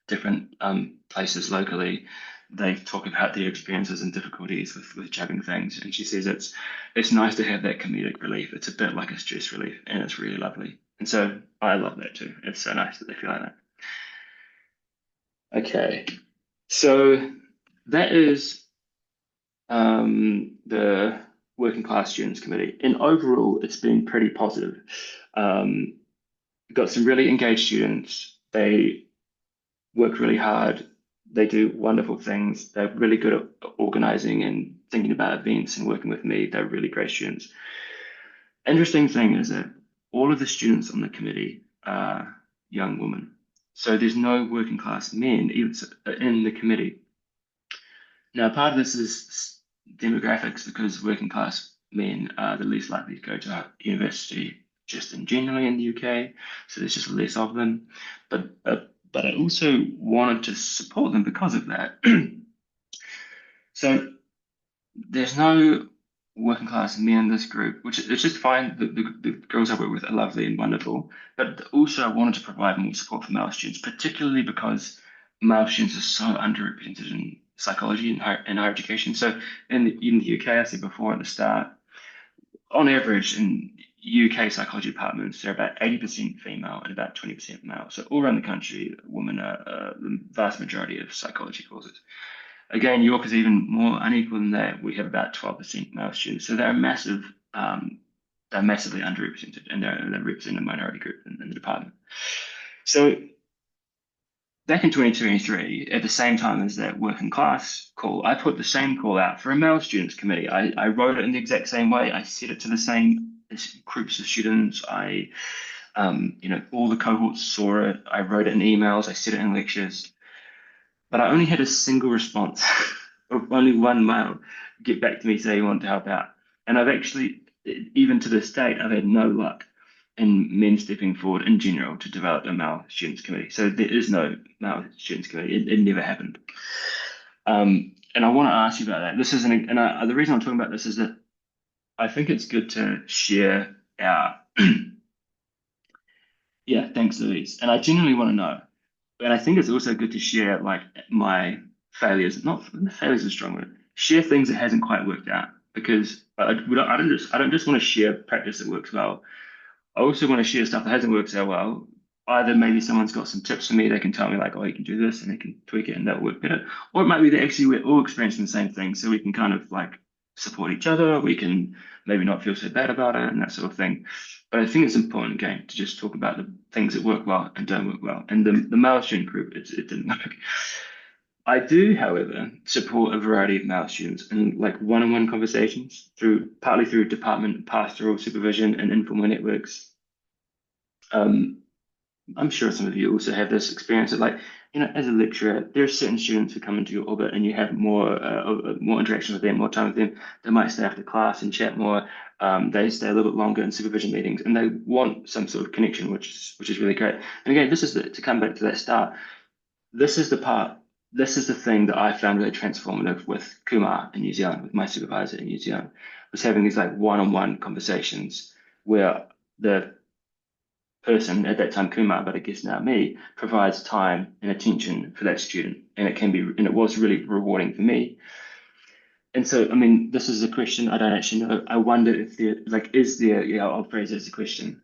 different places locally. They talk about their experiences and difficulties with juggling things. And she says it's nice to have that comedic relief. It's a bit like a stress relief, and it's really lovely. And so I love that too. It's so nice that they feel like that. Okay, so that is the Working Class Students Committee. And overall, it's been pretty positive. We've got some really engaged students. They work really hard. They do wonderful things. They're really good at organizing and thinking about events and working with me. They're really great students. Interesting thing is that all of the students on the committee are young women. So there's no working class men even in the committee. Now, part of this is demographics because working class men are the least likely to go to university just in generally in the UK, so there's just less of them. But I also wanted to support them because of that. So there's no working class men in this group, which is just fine. The girls I work with are lovely and wonderful, but also I wanted to provide more support for male students, particularly because male students are so underrepresented in psychology and higher education. So in the UK, I said before at the start, on average in UK psychology departments, they're about 80% female and about 20% male. So all around the country, women are the vast majority of psychology courses. Again, York is even more unequal than that. We have about 12% male students. So they're massively underrepresented, and they represent a minority group in the department. So back in 2023, at the same time as that working class call, I put the same call out for a male students committee. I wrote it in the exact same way. I set it to the same groups of students. All the cohorts saw it. I wrote it in emails. I said it in lectures. But I only had a single response of only one male get back to me say he wanted to help out. And I've actually, even to this date, I've had no luck in men stepping forward in general to develop a male students committee. So there is no male students committee. It never happened. And I want to ask you about that. The reason I'm talking about this is that I think it's good to share our, yeah, thanks, Louise. And I genuinely want to know. And I think it's also good to share my failures. Not failures is a strong word. Share things that hasn't quite worked out because I don't just want to share practice that works well. I also want to share stuff that hasn't worked so well. Either maybe someone's got some tips for me, they can tell me oh, you can do this, and they can tweak it, and that'll work better. Or it might be that actually we're all experiencing the same thing, so we can kind of support each other. We can maybe not feel so bad about it and that sort of thing. But I think it's important, again, to just talk about the things that work well and don't work well. And the male student group, it didn't work. I do, however, support a variety of male students in like one-on-one conversations partly through department pastoral supervision and informal networks. Um, I'm sure some of you also have this experience of like, as a lecturer, there are certain students who come into your orbit and you have more interaction with them, more time with them. They might stay after class and chat more. They stay a little bit longer in supervision meetings, and they want some sort of connection, which is really great. And again, this is to come back to that start. This is the part. This is the thing that I found really transformative with Kumar in New Zealand, with my supervisor in New Zealand, was having these like one-on-one conversations where the person at that time, Kumar, but I guess now me, provides time and attention for that student, and it was really rewarding for me. And so, I mean, this is a question I don't actually know. I wonder if I'll phrase it as a question.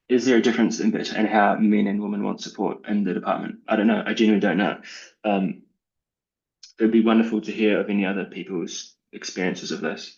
Is there a difference in how men and women want support in the department? I don't know. I genuinely don't know. Um, it'd be wonderful to hear of any other people's experiences of this.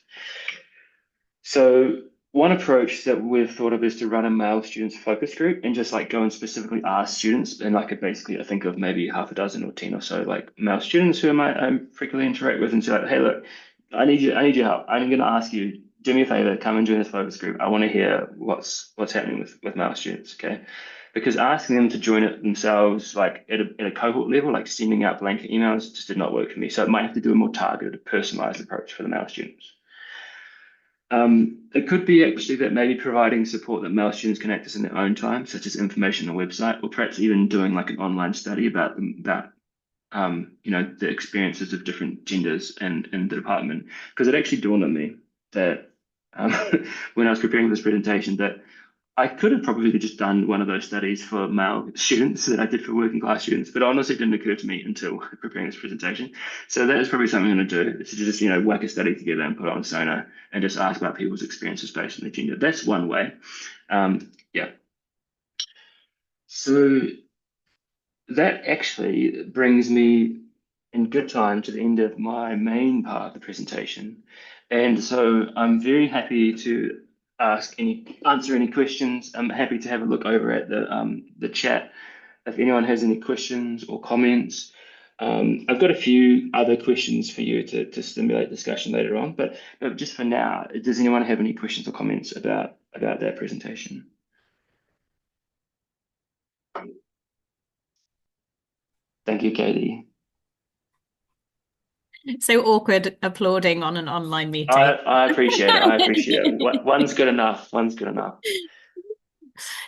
So one approach that we've thought of is to run a male students focus group and just like go and specifically ask students. And I think of maybe half a dozen or 10 or so like male students who I frequently interact with and say like, hey, look, I need your help. I'm going to ask you, do me a favor, come and join this focus group. I want to hear what's happening with male students, okay? Because asking them to join it themselves, like at a cohort level, like sending out blanket emails, just did not work for me. So it might have to do a more targeted, personalized approach for the male students. It could be actually that maybe providing support that male students can access in their own time, such as information on a website, or perhaps even doing like an online study about the experiences of different genders in the department. Because it actually dawned on me that when I was preparing this presentation that I could have probably just done one of those studies for male students that I did for working class students, but honestly, it didn't occur to me until preparing this presentation. So that is probably something I'm going to do, is to just, whack a study together and put it on Sonar and just ask about people's experiences based on their gender. That's one way. Yeah. So that actually brings me in good time to the end of my main part of the presentation. And so I'm very happy to answer any questions. I'm happy to have a look over at the chat if anyone has any questions or comments. I've got a few other questions for you to stimulate discussion later on, but just for now, does anyone have any questions or comments about that presentation? Thank you, Katie. So awkward applauding on an online meeting. I appreciate it. I appreciate it. One's good enough. One's good enough.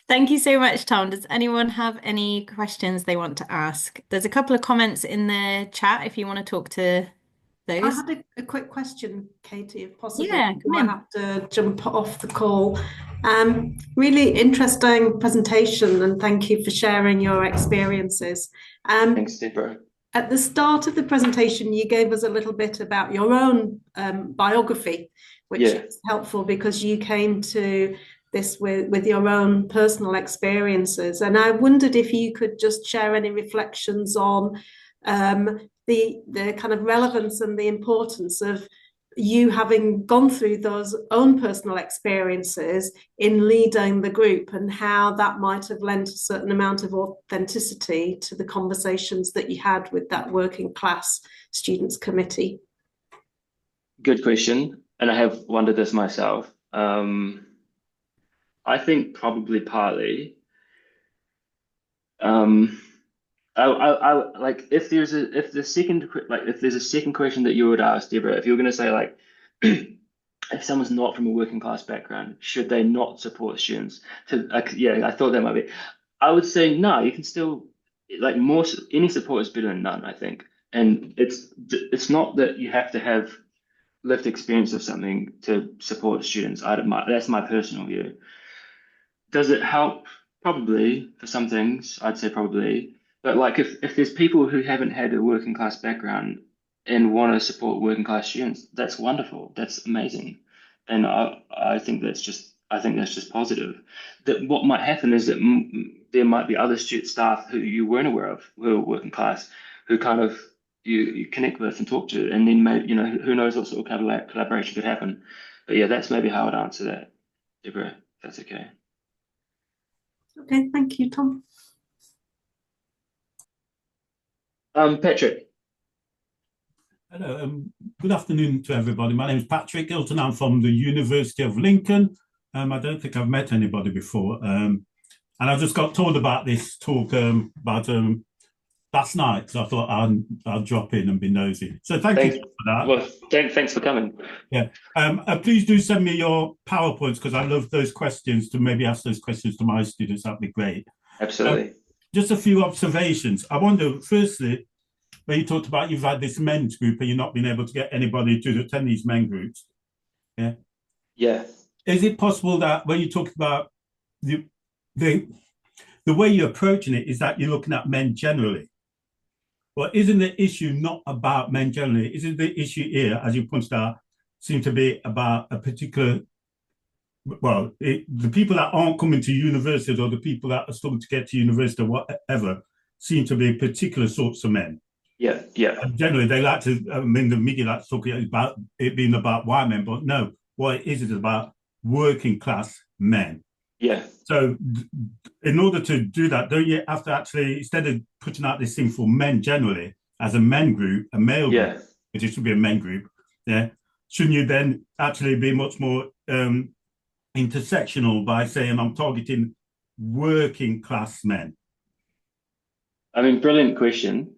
Thank you so much, Tom. Does anyone have any questions they want to ask? There's a couple of comments in the chat if you want to talk to I those. had a quick question, Katie, if possible. Yeah, come I in. have to jump off the call. Really interesting presentation, and thank you for sharing your experiences. Thanks, Deborah. At the start of the presentation, you gave us a little bit about your own biography, which is helpful because you came to this with your own personal experiences. And I wondered if you could just share any reflections on the kind of relevance and the importance of you having gone through those own personal experiences in leading the group, and how that might have lent a certain amount of authenticity to the conversations that you had with that working class students committee. Good question. And I have wondered this myself. I think probably partly. I like if there's a second question that you would ask, Deborah, if you were going to say like if someone's not from a working class background, should they not support students? I thought that might be. I would say no. You can still like more. Any support is better than none, I think. And it's not that you have to have lived experience of something to support students. That's my personal view. Does it help? Probably for some things, I'd say probably. But like if there's people who haven't had a working class background and want to support working class students, that's wonderful. That's amazing. And I think that's just positive. That what might happen is that there might be other student staff who you weren't aware of who are working class, who kind of you connect with and talk to, and then maybe who knows what sort of collaboration could happen. But yeah, that's maybe how I'd answer that, Deborah. If that's okay. Okay, thank you, Tom. Patrick. Hello, good afternoon to everybody. My name is Patrick Hilton. I'm from the University of Lincoln. I don't think I've met anybody before. And I just got told about this talk about last night, so I thought I'll drop in and be nosy. So thank you for that. Well, thanks for coming. Yeah. Please do send me your PowerPoints, because I love those questions, to maybe ask those questions to my students. That'd be great. Absolutely. Just a few observations. I wonder, firstly, when you talked about you've had this men's group and you're not been able to get anybody to attend these men groups. Yeah. Yeah. Is it possible that when you talk about the way you're approaching it is that you're looking at men generally? Well, isn't the issue not about men generally? Isn't the issue here, as you pointed out, seem to be about a particular, well, the people that aren't coming to universities, or the people that are struggling to get to university or whatever, seem to be particular sorts of men. Yeah, yeah. And generally, they like to, I mean, the media likes to talk about it being about white men, but no, what it is about working class men. Yeah. So in order to do that, don't you have to actually, instead of putting out this thing for men generally, as a men group, a male group, which it should be a men group, shouldn't you then actually be much more intersectional by saying I'm targeting working class men? I mean, brilliant question.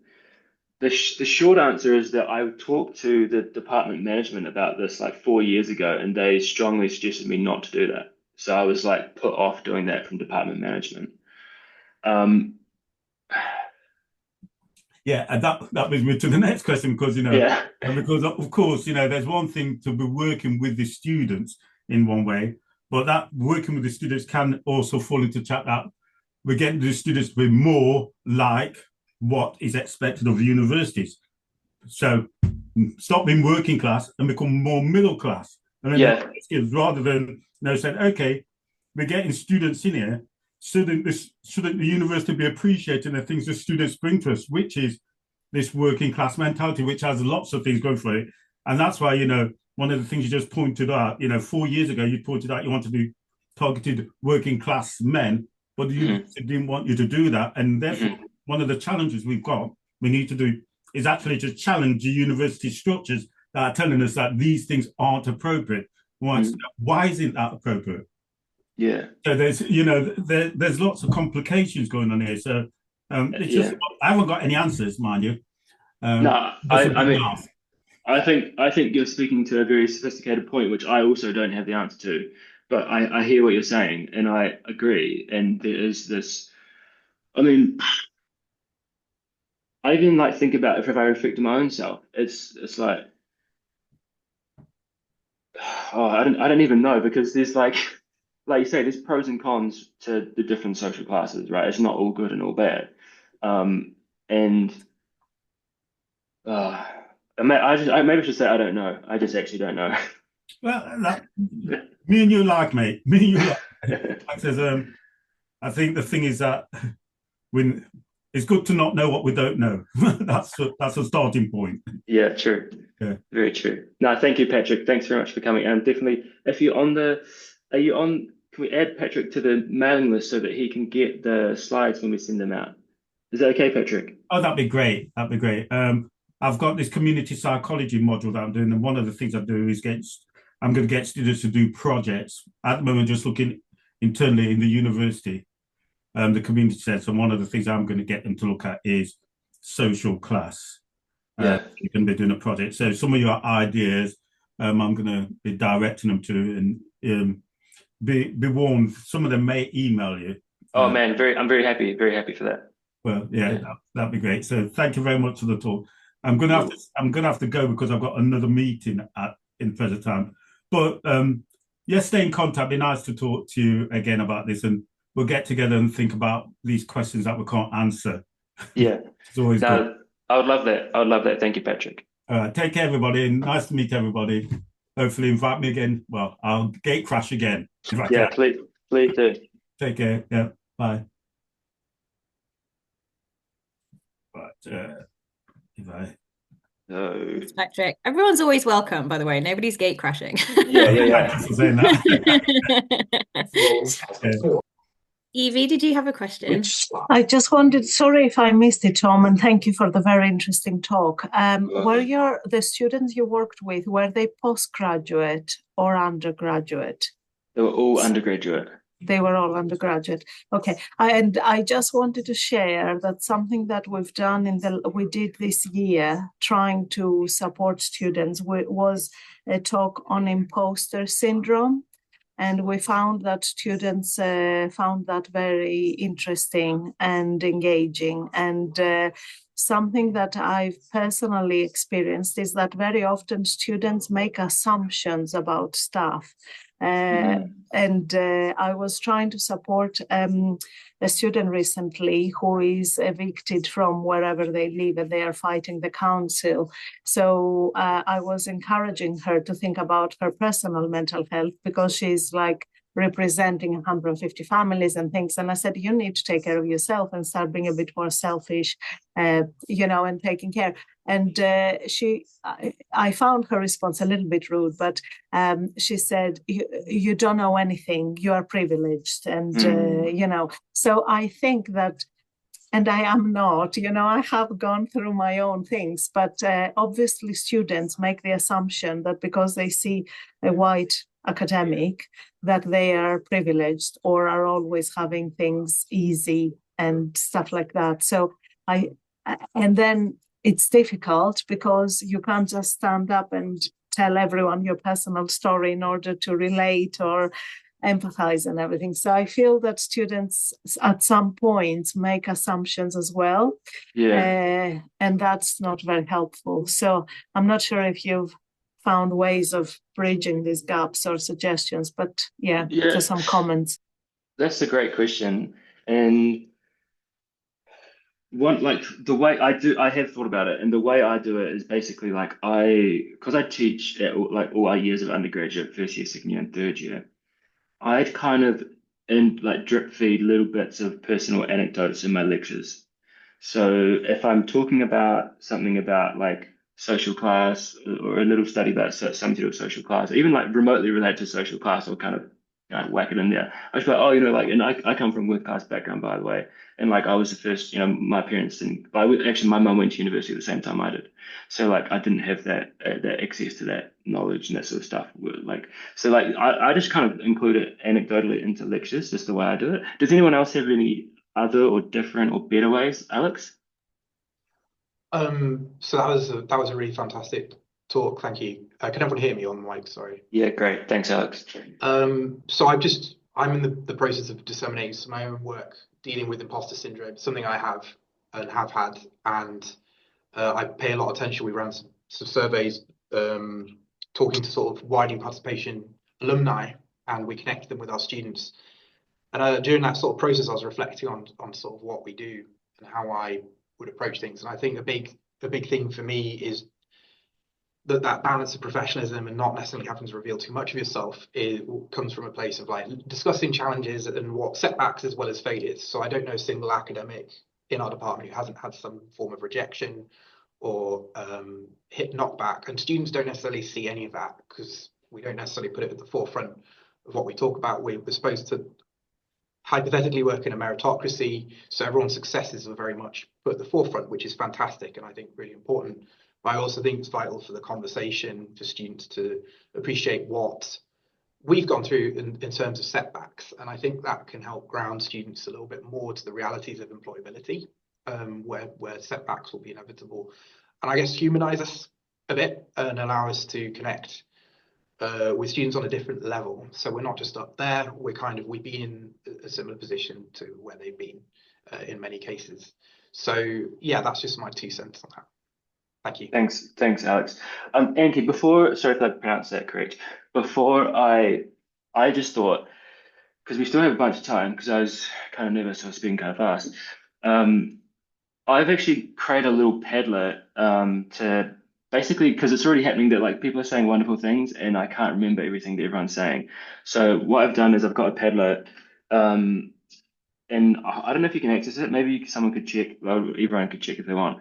The short answer is that I talked to the department management about this like 4 years ago, and they strongly suggested me not to do that. So I was like put off doing that from department management. Yeah, and that brings me to the next question, because, you know, and because of course, you know, there's one thing to be working with the students in one way, but that working with the students can also fall into chat that we're getting the students to be more like what is expected of universities. So stop being working class and become more middle class. And then rather than, you know, saying, okay, we're getting students in here, shouldn't the university be appreciating the things the students bring to us, which is this working class mentality, which has lots of things going for it. And that's why, you know, one of the things you just pointed out, you know, 4 years ago, you pointed out you wanted to do targeted working class men, but the university didn't want you to do that. And therefore, one of the challenges we need to do is actually to challenge the university structures that are telling us that these things aren't appropriate. Why isn't that appropriate? Yeah. So there's, you know, there's lots of complications going on here. So it's just, I haven't got any answers, mind you. No, I mean, I think you're speaking to a very sophisticated point, which I also don't have the answer to. But I hear what you're saying, and I agree. And there is this, I mean, I even like think about if I reflect on my own self, it's like, oh, I don't even know, because there's like you say, there's pros and cons to the different social classes, right? It's not all good and all bad. Maybe I should say I don't know. I just actually don't know. Well, me and you like, mate. Me and you like. I think the thing is that when it's good to not know what we don't know. That's a starting point. Yeah, true. Yeah, very true. No, thank you, Patrick. Thanks very much for coming. And definitely, if you're on can we add Patrick to the mailing list so that he can get the slides when we send them out? Is that okay, Patrick? Oh, that'd be great. That'd be great. I've got this community psychology module that I'm doing, and one of the things I do is I'm going to get students to do projects. At the moment, just looking internally in the university, the community sense, and one of the things I'm going to get them to look at is social class. You're going to be doing a project. So some of your ideas, I'm going to be directing them to, and be warned, some of them may email you. Oh man, I'm very happy for that. Well, that'd be great. So thank you very much for the talk. I'm gonna have to go because I've got another meeting in present time. But stay in contact. It'd be nice to talk to you again about this, and we'll get together and think about these questions that we can't answer. Yeah, it's always good. I would love that. Thank you, Patrick. Take care, everybody, and nice to meet everybody. Hopefully, invite me again. Well, I'll gate crash again if I can. Please do. Take care. Yeah, bye. But Thanks, Patrick. Everyone's always welcome, by the way. Nobody's gate crashing. Yeah. Thanks for saying that. Evie, did you have a question? I just wondered, sorry if I missed it, Tom, and thank you for the very interesting talk. Were the students you worked with, were they postgraduate or undergraduate? They were all undergraduate. They were all undergraduate. Okay. And I just wanted to share that something that we've done we did this year, trying to support students, was a talk on imposter syndrome. And we found that students found that very interesting and engaging. And something that I've personally experienced is that very often students make assumptions about stuff. And I was trying to support a student recently who is evicted from wherever they live, and they are fighting the council. So I was encouraging her to think about her personal mental health, because she's like representing 150 families and things. And I said, you need to take care of yourself and start being a bit more selfish, and taking care. And I found her response a little bit rude, but she said, you don't know anything, you are privileged. And, so I think that, and I am not, I have gone through my own things, but obviously students make the assumption that because they see a white academic, that they are privileged or are always having things easy and stuff like that. So and then it's difficult because you can't just stand up and tell everyone your personal story in order to relate or empathize and everything. So I feel that students at some point make assumptions as well. Yeah. And that's not very helpful. So I'm not sure if you've found ways of bridging these gaps or suggestions, but just some comments. That's a great question. And the way I have thought about it, and the way I do it is basically because I teach at all our years of undergraduate, first year, second year, and third year, I'd kind of drip feed little bits of personal anecdotes in my lectures. So if I'm talking about something about social class, or a little study about something to do with social class, even remotely related to social class, I'll kind of whack it in there. I was like, and I come from working class background, by the way. And I was the first, my parents didn't, actually my mum went to university at the same time I did. So I didn't have that access to that knowledge and that sort of stuff. I just kind of include it anecdotally into lectures, just the way I do it. Does anyone else have any other or different or better ways, Alex? So that was a really fantastic talk. Thank you. Can everyone hear me on the mic? Sorry. Yeah, great. Thanks, Alex. So I'm in the process of disseminating some of my own work dealing with imposter syndrome, something I have had, and I pay a lot of attention. We ran some surveys talking to sort of widening participation alumni, and we connected them with our students. And during that sort of process, I was reflecting on sort of what we do and how I would approach things. And I think a big thing for me is that balance of professionalism and not necessarily having to reveal too much of yourself comes from a place of discussing challenges and what setbacks as well as failures. So I don't know a single academic in our department who hasn't had some form of rejection or hit knockback, and students don't necessarily see any of that because we don't necessarily put it at the forefront of what we talk about. We're supposed to hypothetically work in a meritocracy, so everyone's successes are very much put at the forefront, which is fantastic and I think really important. But I also think it's vital for the conversation for students to appreciate what we've gone through in terms of setbacks. And I think that can help ground students a little bit more to the realities of employability, where setbacks will be inevitable. And I guess humanize us a bit and allow us to connect with students on a different level. So we're not just up there, we've been in a similar position to where they've been in many cases. So yeah, that's just my 2 cents on that. Thank you. Thanks, Alex. Anki, sorry if I pronounced that correct. Before I just thought, because we still have a bunch of time, because I was kind of nervous, I was speaking kind of fast. I've actually created a little Padlet to basically, because it's already happening that people are saying wonderful things and I can't remember everything that everyone's saying. So what I've done is I've got a Padlet, and I don't know if you can access it. Maybe someone could check, everyone could check if they want.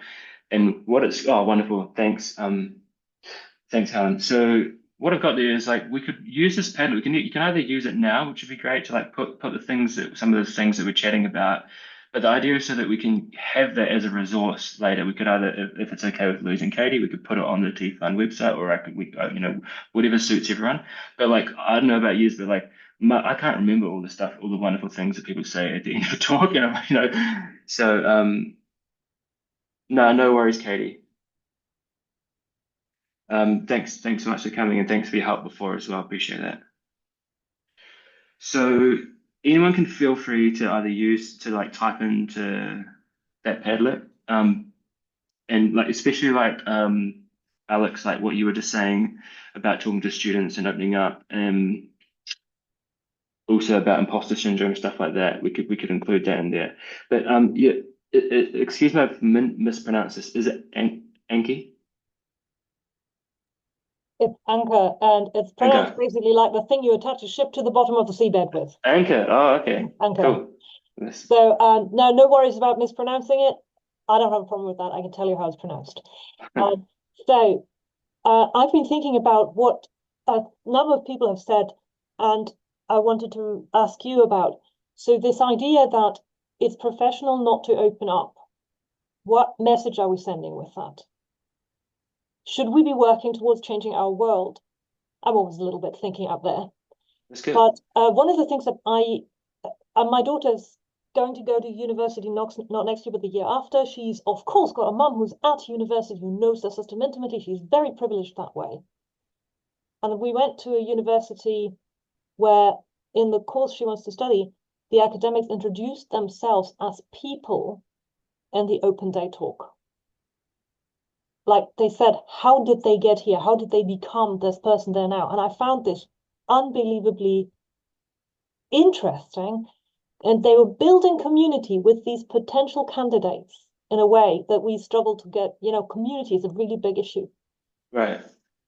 And wonderful. Thanks. Thanks, Helen. So what I've got there is like we could use this Padlet. You can either use it now, which would be great to like put the things that some of the things that we're chatting about. But the idea is so that we can have that as a resource later. We could either, if it's okay with losing Katie, we could put it on the TFun website, or whatever suits everyone. But like, I don't know about you, but like, I can't remember all the stuff, all the wonderful things that people say at the end of a talk, So, no worries, Katie. Thanks so much for coming, and thanks for your help before as well. Appreciate that. So anyone can feel free to either like type into that Padlet, and like especially like Alex, like what you were just saying about talking to students and opening up, and also about imposter syndrome, stuff like that. We could include that in there. But yeah, excuse me if I mispronounced this. Is it Anki? It's anchor, and it's pronounced basically like the thing you attach a ship to the bottom of the seabed with. Anchor. Oh, okay. Anchor. Cool. So no worries about mispronouncing it. I don't have a problem with that. I can tell you how it's pronounced. So I've been thinking about what a number of people have said, and I wanted to ask you about. So this idea that it's professional not to open up. What message are we sending with that? Should we be working towards changing our world? I'm always a little bit thinking up there. That's good. But one of the things that my daughter's going to go to university not next year, but the year after. She's, of course, got a mum who's at university, who knows the system intimately. She's very privileged that way. And we went to a university where, in the course she wants to study, the academics introduced themselves as people in the open day talk. Like they said, how did they get here? How did they become this person they're now? And I found this unbelievably interesting. And they were building community with these potential candidates in a way that we struggle to get. Community is a really big issue. Right.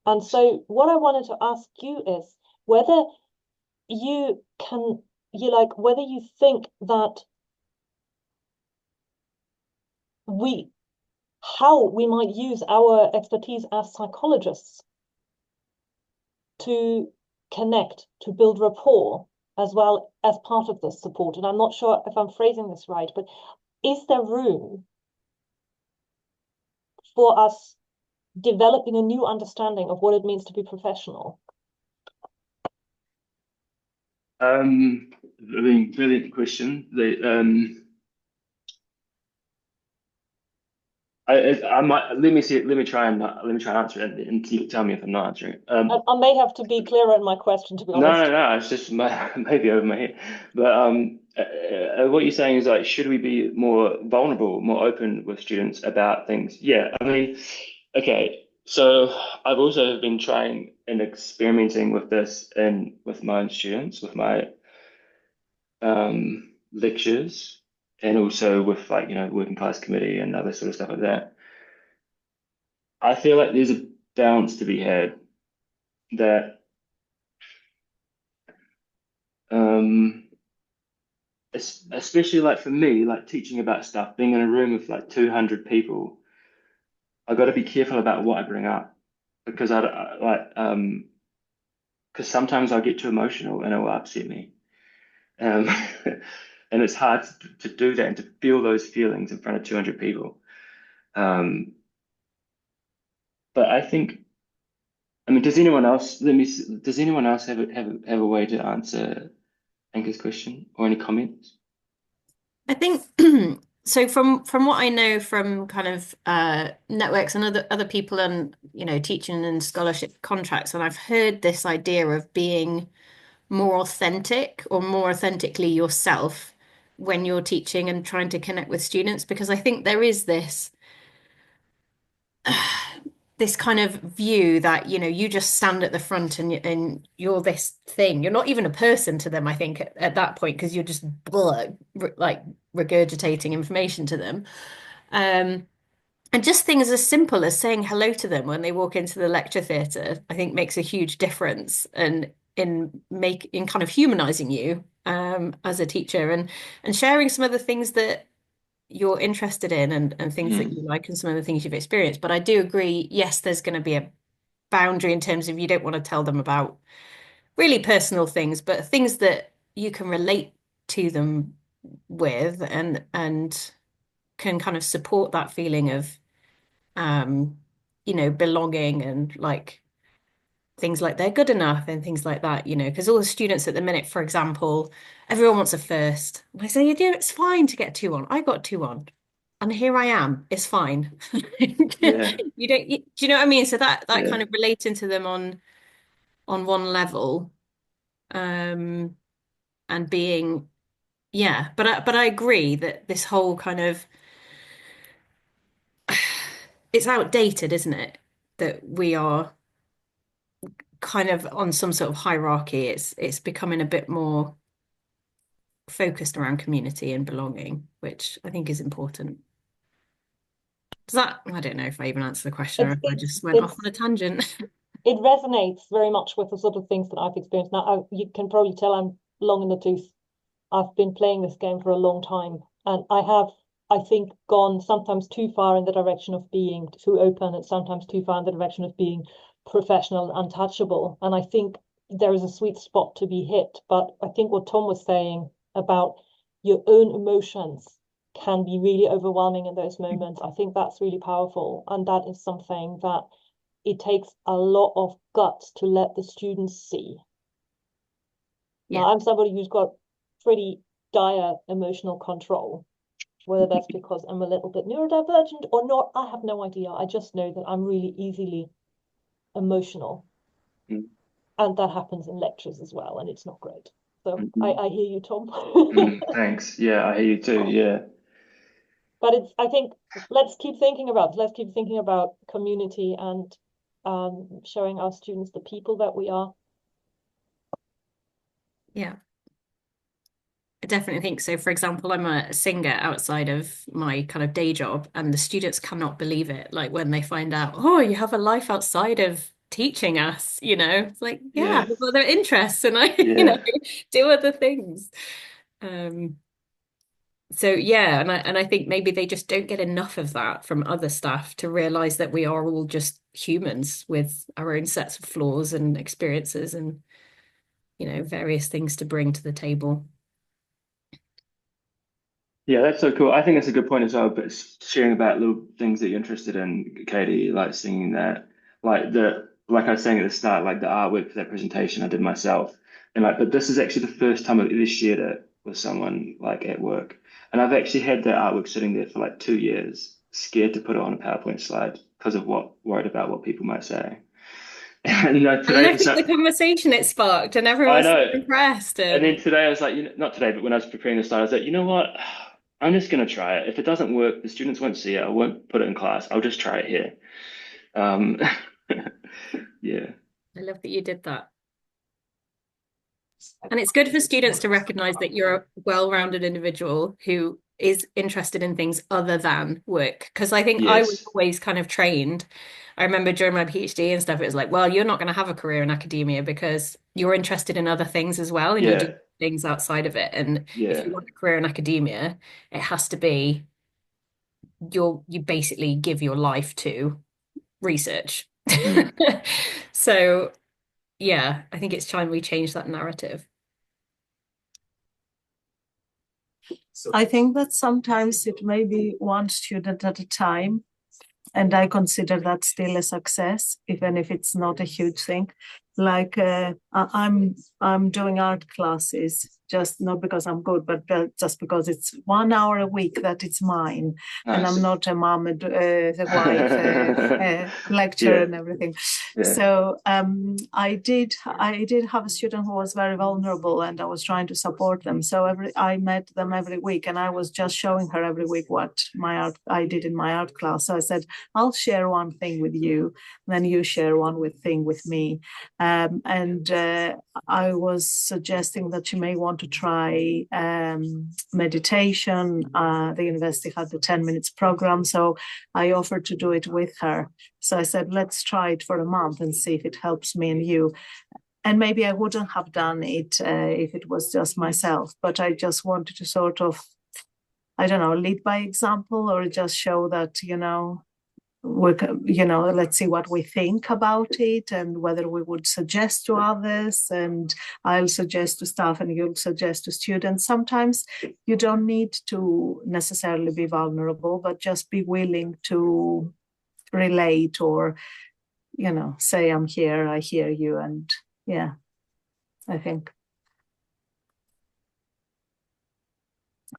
And so what I wanted to ask you is whether whether you think that how we might use our expertise as psychologists to connect, to build rapport, as well as part of this support. And I'm not sure if I'm phrasing this right, but is there room for us developing a new understanding of what it means to be professional? Brilliant question. I might let me try and answer it, and you tell me if I'm not answering. I may have to be clearer in my question, to be honest. No, it's just maybe over my head. But what you're saying is like, should we be more vulnerable, more open with students about things? Yeah, I mean, okay. So I've also been trying and experimenting with this with my own students, with my lectures, and also with working class committee and other sort of stuff like that. I feel like there's a balance to be had that especially like for me, like teaching about stuff, being in a room with like 200 people, I got to be careful about what I bring up, because because sometimes I'll get too emotional and it will upset me. And it's hard to do that and to feel those feelings in front of 200 people. But I think, does anyone else have a way to answer Anka's question, or any comments? I think so. From what I know from kind of networks and other people and teaching and scholarship contracts, and I've heard this idea of being more authentic or more authentically yourself when you're teaching and trying to connect with students, because I think there is this kind of view that you just stand at the front and you're this thing. You're not even a person to them, I think, at that point, because you're just like regurgitating information to them. And just things as simple as saying hello to them when they walk into the lecture theatre, I think makes a huge difference, and in kind of humanizing you as a teacher, and sharing some of the things that you're interested in and things that you like, and some of the things you've experienced. But I do agree, yes, there's going to be a boundary in terms of you don't want to tell them about really personal things, but things that you can relate to them with and can kind of support that feeling of belonging and like things like they're good enough and things like that, because all the students at the minute, for example, everyone wants a first. And I say, yeah, it's fine to get 2-1. I got 2-1. And here I am. It's fine. Yeah. Do you know what I mean? So that Yeah. kind of relating to them on one level, and being, yeah. But I agree that this whole kind of it's outdated, isn't it? That we are kind of on some sort of hierarchy. It's becoming a bit more focused around community and belonging, which I think is important. Does that, I don't know if I even answered the question or if I just went off on a tangent. It resonates very much with the sort of things that I've experienced. Now, you can probably tell I'm long in the tooth. I've been playing this game for a long time, and I have, I think, gone sometimes too far in the direction of being too open and sometimes too far in the direction of being professional and untouchable. And I think there is a sweet spot to be hit. But I think what Tom was saying about your own emotions can be really overwhelming in those moments. I think that's really powerful. And that is something that it takes a lot of guts to let the students see. Yeah. Now, I'm somebody who's got pretty dire emotional control, whether that's because I'm a little bit neurodivergent or not, I have no idea. I just know that I'm really easily emotional. Mm. And that happens in lectures as well, and it's not great. So I hear you, Tom. Thanks. Yeah, I hear you too. Yeah. But I think let's keep thinking about community and showing our students the people that we are. Yeah. I definitely think so. For example, I'm a singer outside of my kind of day job, and the students cannot believe it. Like when they find out, oh, you have a life outside of teaching us, it's like, yeah, I've got other interests and I, do other things. So yeah, and I think maybe they just don't get enough of that from other staff to realize that we are all just humans with our own sets of flaws and experiences and, various things to bring to the table. Yeah, that's so cool. I think that's a good point as well, but sharing about little things that you're interested in, Katie, like singing that, like I was saying at the start, like the artwork for that presentation I did myself. And but this is actually the first time I've ever shared it with someone like at work. And I've actually had that artwork sitting there for like 2 years, scared to put it on a PowerPoint slide because of worried about what people might say. And today, look at the conversation it sparked, and everyone was so impressed. And then today I was like, not today, but when I was preparing the slide, I was like, you know what? I'm just going to try it. If it doesn't work, the students won't see it. I won't put it in class. I'll just try it here. Yeah. I love that you did that. And it's good for students to recognize that you're a well-rounded individual who is interested in things other than work. Because I think I was always kind of trained. I remember during my PhD and stuff, it was like, well, you're not going to have a career in academia because you're interested in other things as well. And you do things outside of it. And if you want a career in academia, it has to be you basically give your life to research. So yeah, I think it's time we change that narrative. I think that sometimes it may be one student at a time, and I consider that still a success, even if it's not a huge thing. Like I'm doing art classes, just not because I'm good, but just because it's 1 hour a week that it's mine. Nice. And I'm not a mom, a wife, lecturer and everything. Yeah. So I did have a student who was very vulnerable, and I was trying to support them. So I met them every week, and I was just showing her every week what I did in my art class. So I said, I'll share one thing with you, then you share one thing with me. I was suggesting that you may want to try meditation. The university had the 10 minutes program, so I offered to do it with her. So I said, let's try it for a month and see if it helps me and you. And maybe I wouldn't have done it if it was just myself, but I just wanted to sort of, I don't know, lead by example or just show that, let's see what we think about it and whether we would suggest to others, and I'll suggest to staff and you'll suggest to students. Sometimes you don't need to necessarily be vulnerable, but just be willing to relate or, say, I'm here, I hear you. And yeah, I think.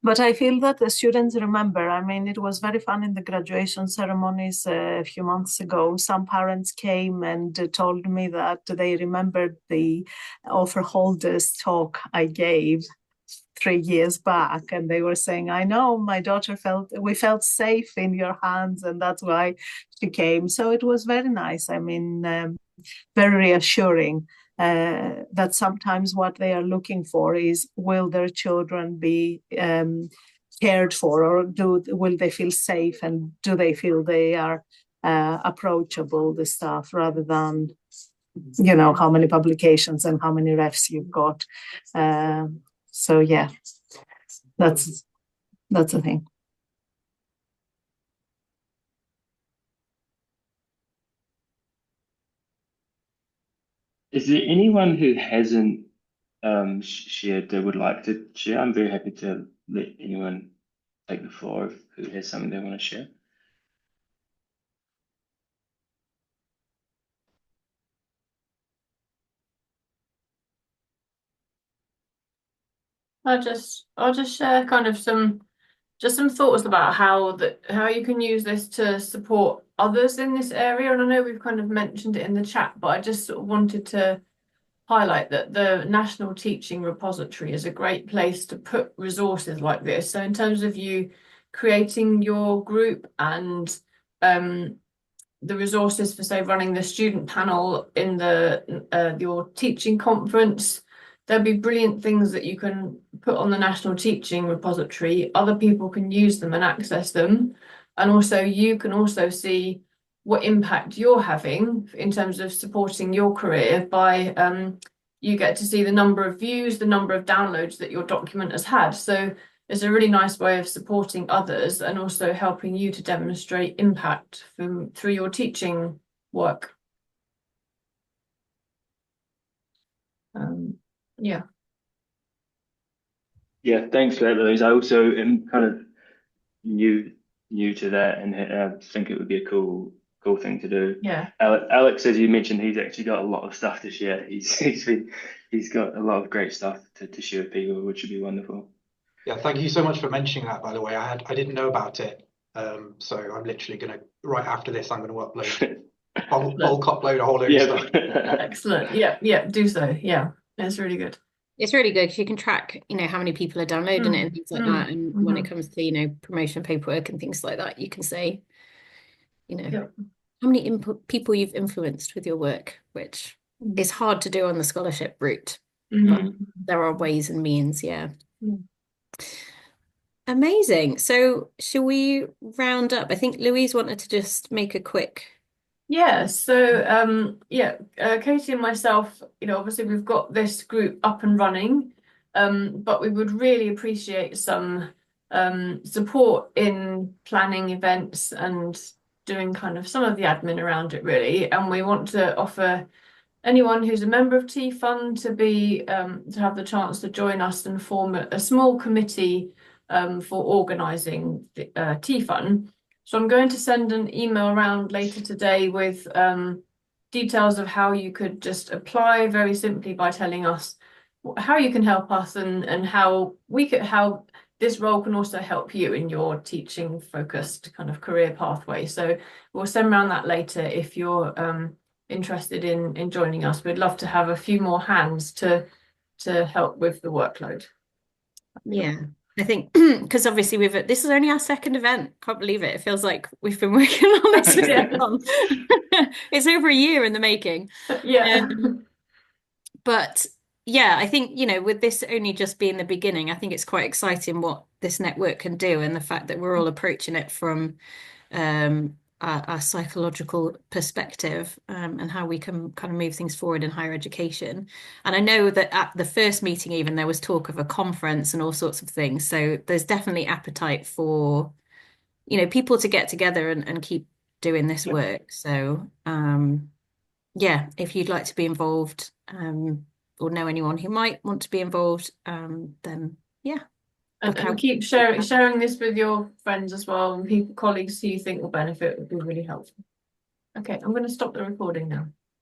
But I feel that the students remember. I mean, it was very fun in the graduation ceremonies a few months ago. Some parents came and told me that they remembered the offer holders talk I gave 3 years back, and they were saying, I know my daughter we felt safe in your hands, and that's why she came. So it was very nice. I mean, very reassuring. That sometimes what they are looking for is, will their children be cared for, or will they feel safe, and do they feel they are approachable, the staff, rather than how many publications and how many refs you've got. So yeah, that's a thing. Is there anyone who hasn't shared that would like to share? I'm very happy to let anyone take the floor who has something they want to share. I'll just share kind of some thoughts about how you can use this to support others in this area. And I know we've kind of mentioned it in the chat, but I just sort of wanted to highlight that the National Teaching Repository is a great place to put resources like this. So in terms of you creating your group and the resources for, say, running the student panel in your teaching conference, there'll be brilliant things that you can put on the National Teaching Repository. Other people can use them and access them. And also you can also see what impact you're having in terms of supporting your career by you get to see the number of views, the number of downloads that your document has had. So it's a really nice way of supporting others and also helping you to demonstrate impact through your teaching work. Yeah. Yeah, thanks for that, Louise. I also am kind of new to that, and think it would be a cool thing to do. Yeah. Alex, as you mentioned, he's actually got a lot of stuff to share. He's got a lot of great stuff to share with people, which would be wonderful. Yeah, thank you so much for mentioning that, by the way. I didn't know about it. So I'm literally gonna, right after this, I'm gonna upload bulk upload a whole load of stuff. Excellent. Yeah, do so. Yeah, it's really good. It's really good because you can track, how many people are downloading it and things like that. And when it comes to, promotion paperwork and things like that, you can say, how many people you've influenced with your work, which is hard to do on the scholarship route. But there are ways and means, yeah. Amazing. So shall we round up? I think Louise wanted to just make a quick. Yeah, so Katie and myself, obviously we've got this group up and running, but we would really appreciate some support in planning events and doing kind of some of the admin around it, really. And we want to offer anyone who's a member of TFun to have the chance to join us and form a small committee for organising TFun. So I'm going to send an email around later today with details of how you could just apply very simply by telling us how you can help us and how this role can also help you in your teaching focused kind of career pathway. So we'll send around that later if you're interested in joining us. We'd love to have a few more hands to help with the workload. Yeah. I think because obviously this is only our second event. Can't believe it. It feels like we've been working on this for so long. It's over a year in the making. Yeah. But yeah, I think, with this only just being the beginning, I think it's quite exciting what this network can do, and the fact that we're all approaching it from our psychological perspective, and how we can kind of move things forward in higher education. And I know that at the first meeting, even there was talk of a conference and all sorts of things. So there's definitely appetite for, people to get together and keep doing this work. So yeah, if you'd like to be involved, or know anyone who might want to be involved, then yeah. And keep sharing this with your friends as well, and colleagues who you think will benefit would be really helpful. Okay, I'm going to stop the recording now.